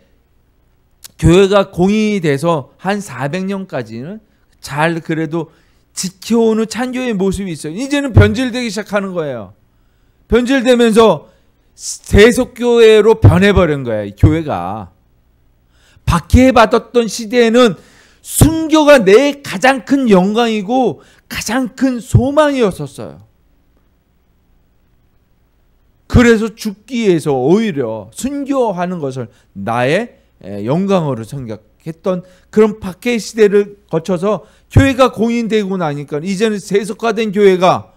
S3: 교회가 공인이 돼서 한 400년까지는 잘 그래도 지켜오는 찬교의 모습이 있어요. 이제는 변질되기 시작하는 거예요. 변질되면서 세속교회로 변해버린 거예요. 교회가. 박해받았던 시대에는 순교가 내 가장 큰 영광이고 가장 큰 소망이었었어요. 그래서 죽기 위해서 오히려 순교하는 것을 나의 영광으로 생각했던 그런 박해 시대를 거쳐서 교회가 공인되고 나니까 이제는 세속화된 교회가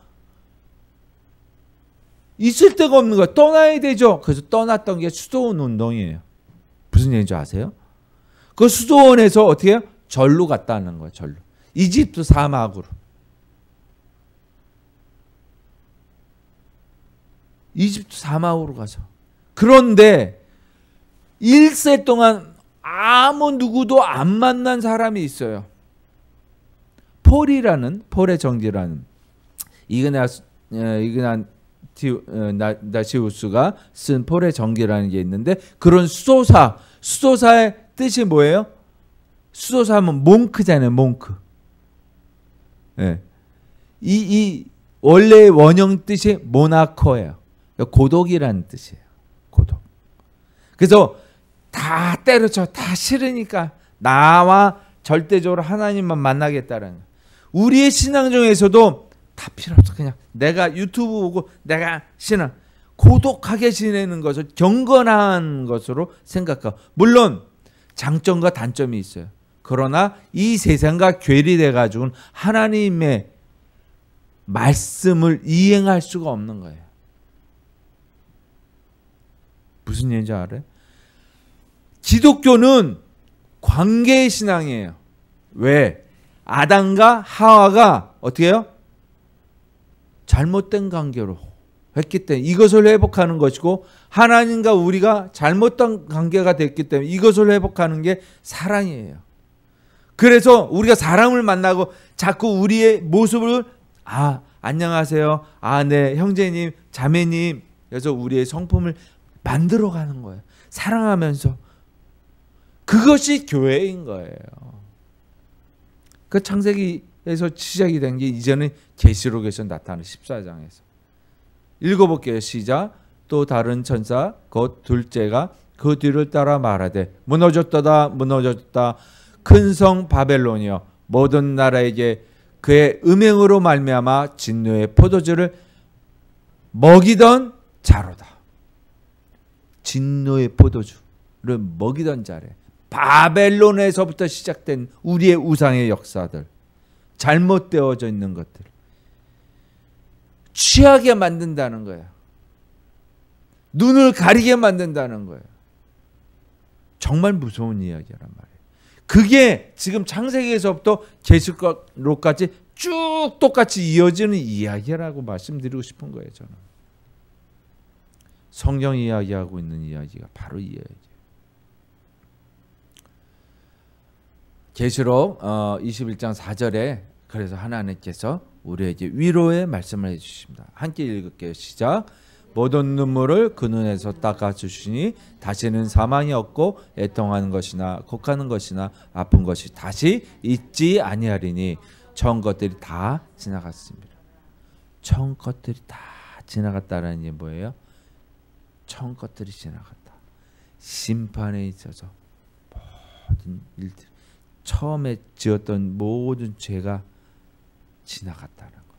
S3: 있을 데가 없는 거야. 떠나야 되죠. 그래서 떠났던 게 수도원 운동이에요. 무슨 얘기인지 아세요? 그 수도원에서 어떻게 해요? 절로 갔다는 거예요. 절로. 이집트 사막으로. 이집트 사막으로 가서. 그런데 1세 동안 아무 누구도 안 만난 사람이 있어요. 폴의 정지라는 이그나티우스가 쓴 폴의 정기라는 게 있는데, 그런 수도사의 뜻이 뭐예요? 수도사하면 몽크잖아요. 몽크. 네. 이 원래 원형 뜻이 모나코예요. 고독이라는 뜻이에요. 고독. 그래서 다 때려쳐, 다 싫으니까 나와 절대적으로 하나님만 만나겠다는 거예요. 우리의 신앙 중에서도 다 필요 없어. 그냥 내가 유튜브 보고 내가 신앙, 고독하게 지내는 것을 경건한 것으로 생각하고, 물론 장점과 단점이 있어요. 그러나 이 세상과 괴리돼 가지고는 하나님의 말씀을 이행할 수가 없는 거예요. 무슨 얘기인지 알아요? 기독교는 관계의 신앙이에요. 왜? 아담과 하와가 어떻게 해요? 잘못된 관계로 했기 때문에 이것을 회복하는 것이고, 하나님과 우리가 잘못된 관계가 됐기 때문에 이것을 회복하는 게 사랑이에요. 그래서 우리가 사람을 만나고 자꾸 우리의 모습을 안녕하세요. 네, 형제님, 자매님. 그래서 우리의 성품을 만들어가는 거예요. 사랑하면서. 그것이 교회인 거예요. 그 창세기에서 시작이 된 게 이제는 계시록에서 나타나는 14장에서. 읽어볼게요. 시작. 또 다른 천사 곧 둘째가 그 뒤를 따라 말하되 무너졌도다 무너졌다 큰 성 바벨론이여 모든 나라에게 그의 음행으로 말미암아 진노의 포도주를 먹이던 자로다. 진노의 포도주를 먹이던 자래. 바벨론에서부터 시작된 우리의 우상의 역사들, 잘못되어져 있는 것들, 취하게 만든다는 거예요. 눈을 가리게 만든다는 거예요. 정말 무서운 이야기란 말이에요. 그게 지금 창세기에서부터 계시록까지 쭉 똑같이 이어지는 이야기라고 말씀드리고 싶은 거예요. 저는. 성경 이야기하고 있는 이야기가 바로 이 이야기예요. 계시록 21장 4절에 그래서 하나님께서 우리에게 위로의 말씀을 해주십니다. 함께 읽을게요. 시작. 모든 눈물을 그 눈에서 닦아주시니 다시는 사망이 없고 애통하는 것이나 곡하는 것이나 아픈 것이 다시 있지 아니하리니 처음 것들이 다 지나갔습니다. 처음 것들이 다 지나갔다라는 게 뭐예요? 처음 것들이 지나갔다. 심판에 있어서 모든 일들, 처음에 지었던 모든 죄가 지나갔다는 거예요.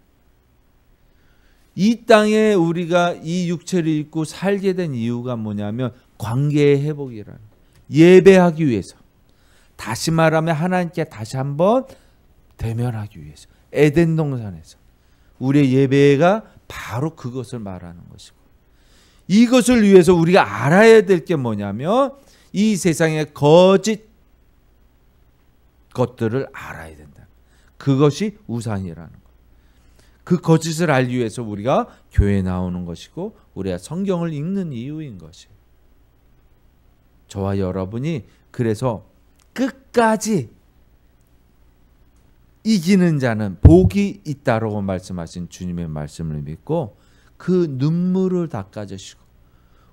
S3: 이 땅에 우리가 이 육체를 입고 살게 된 이유가 뭐냐면 관계의 회복이라는 거예요. 예배하기 위해서, 다시 말하면 하나님께 다시 한번 대면하기 위해서, 에덴 동산에서 우리의 예배가 바로 그것을 말하는 것이고, 이것을 위해서 우리가 알아야 될 게 뭐냐면 이 세상의 거짓 것들을 알아야 된다. 그것이 우상이라는 거예요. 그 거짓을 알기 위해서 우리가 교회에 나오는 것이고 우리가 성경을 읽는 이유인 것이에요. 저와 여러분이 그래서 끝까지 이기는 자는 복이 있다라고 말씀하신 주님의 말씀을 믿고 그 눈물을 닦아주시고,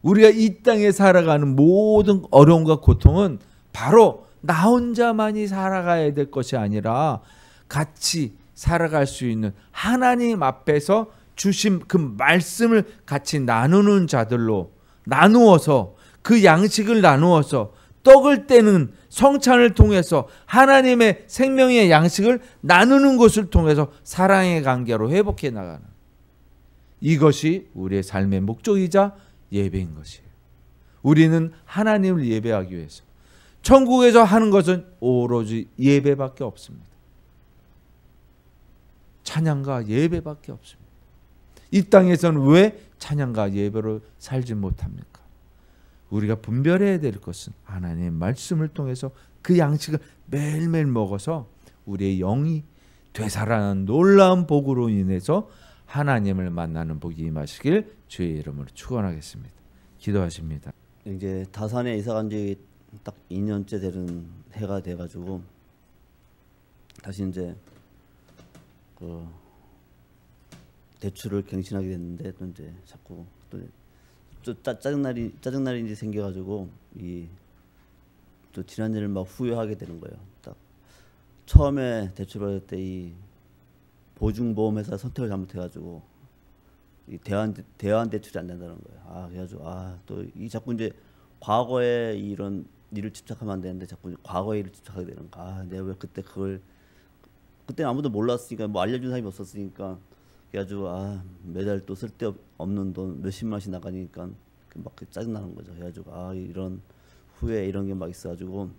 S3: 우리가 이 땅에 살아가는 모든 어려움과 고통은 바로 나 혼자만이 살아가야 될 것이 아니라 같이 살아갈 수 있는 하나님 앞에서 주신 그 말씀을 같이 나누는 자들로 나누어서, 그 양식을 나누어서 떡을 떼는 성찬을 통해서 하나님의 생명의 양식을 나누는 것을 통해서 사랑의 관계로 회복해 나가는, 이것이 우리의 삶의 목적이자 예배인 것이에요. 우리는 하나님을 예배하기 위해서, 천국에서 하는 것은 오로지 예배밖에 없습니다. 찬양과 예배밖에 없습니다. 이 땅에서는 왜 찬양과 예배로 살지 못합니까? 우리가 분별해야 될 것은 하나님의 말씀을 통해서 그 양식을 매일매일 먹어서 우리의 영이 되살아나는 놀라운 복으로 인해서 하나님을 만나는 복이 임하시길 주의 이름으로 축원하겠습니다. 기도하십니다.
S4: 이제 다산에 이사 간 지 딱 2년째 되는 해가 돼가지고 다시 이제 그 대출을 갱신하게 됐는데 또 이제 자꾸 또 짜증날이 생겨가지고 또 지난 일을 막 후회하게 되는 거예요. 딱 처음에 대출 받을 때 이 보증보험회사 선택을 잘못해가지고 이 대환 대출이 안 된다는 거예요. 그래가지고 또 이 자꾸 이제 과거에 이런 일을 집착하면 안 되는데 자꾸 과거의 일을 집착하게 되는 거야. 내가 왜 그때 아무도 몰랐으니까, 뭐 알려준 사람이 없었으니까, 그래가지고 매달 또 쓸데없는 돈 몇십만씩 나가니까 막 짜증 나는 거죠. 그래가지고 이런 후회 이런 게 막 있어가지고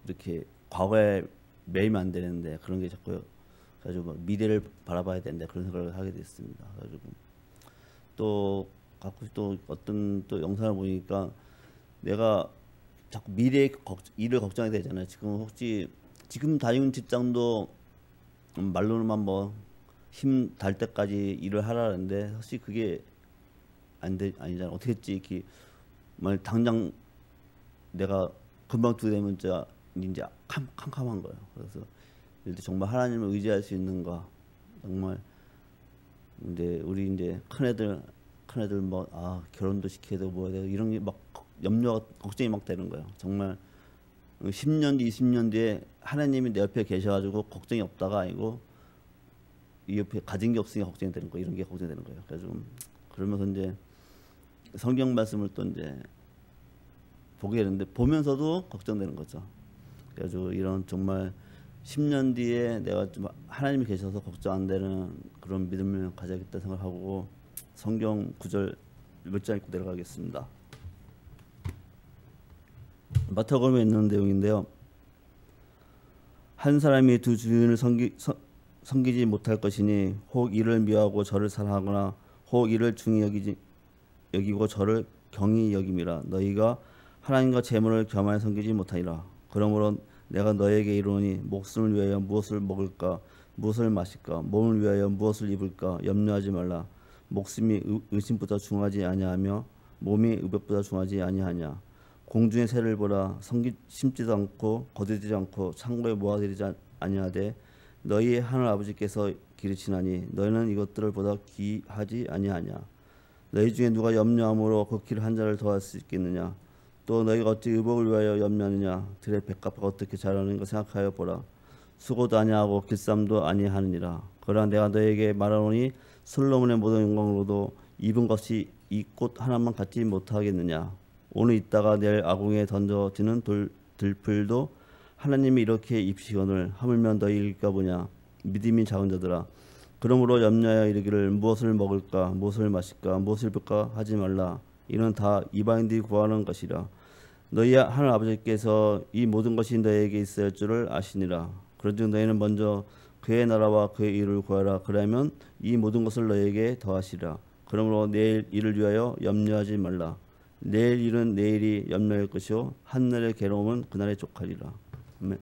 S4: 이렇게 과거에 매이면 안 되는데 그런 게 자꾸, 그래가지고 미래를 바라봐야 되는데 그런 생각을 하게 됐습니다. 그래가지고 또 가끔 또 어떤 또 영상을 보니까 내가 자꾸 미래의 일을 걱정하게 되잖아요. 지금 다니는 직장도 말로는 뭐 힘 달 때까지 일을 하라는데 사실 그게 아니잖아. 어떻게 했지? 이렇게 만약 당장 내가 금방 두게 되면 이제 캄캄한 거예요. 그래서 정말 하나님을 의지할 수 있는가, 정말 이제 우리 이제 큰애들 뭐 결혼도 시켜야 되고 뭐 해야 되고 이런 게 막 염려가 걱정이 막 되는 거예요. 정말 10년 뒤 20년 뒤에 하나님이 내 옆에 계셔가지고 걱정이 없다가 아니고 이 옆에 가진 게 없으니까 걱정이 되는 거, 이런 게 걱정이 되는 거예요. 그래서 그러면서 이제 성경 말씀을 또 이제 보게 되는데 보면서도 걱정되는 거죠. 그래가지고 이런 정말 10년 뒤에 내가 좀 하나님이 계셔서 걱정 안 되는 그런 믿음을 가져야겠다 생각하고 성경 구절 몇 장 읽고 내려가겠습니다. 마태복음에 있는 내용인데요. 한 사람이 두 주인을 섬기지 못할 것이니 혹 이를 미워하고 저를 사랑하거나 혹 이를 중히 여기고 저를 경히 여김이라. 너희가 하나님과 재물을 겸하여 섬기지 못하리라. 그러므로 내가 너에게 이르노니 목숨을 위하여 무엇을 먹을까 무엇을 마실까 몸을 위하여 무엇을 입을까 염려하지 말라. 목숨이 의심보다 중하지 아니하며 몸이 의복보다 중하지 아니하냐. 공중의 새를 보라. 심지도 않고 거두지 않고 창고에 모아들이지 아니하되 너희의 하늘 아버지께서 기르시나니 너희는 이것들을 보다 귀하지 아니하냐. 너희 중에 누가 염려함으로 그 길 한 자를 더할 수 있겠느냐. 또 너희가 어찌 의복을 위하여 염려하느냐. 들의 백합화가 어떻게 자라는가 생각하여 보라. 수고도 아니하고 길쌈도 아니하느니라. 그러나 내가 너에게 말하노니 솔로몬의 모든 영광으로도 입은 것이 이 꽃 하나만 갖지 못하겠느냐. 오늘 있다가 내일 아궁이에 던져지는 들풀도 하나님이 이렇게 입히거늘 하물며 너희일까 보냐. 믿음이 작은 자들아. 그러므로 염려하여 이르기를 무엇을 먹을까 무엇을 마실까 무엇을 입을까 하지 말라. 이는 다 이방인들이 구하는 것이라. 너희 하늘 아버지께서 이 모든 것이 너희에게 있어야 할 줄을 아시니라. 그런즉 너희는 먼저 그의 나라와 그의 의를 구하라. 그러면 이 모든 것을 너희에게 더하시라. 그러므로 내일 일을 위하여 염려하지 말라. 내일 일은 내일이 염려할 것이요 한날의 괴로움은 그날의 족하리라. 아멘.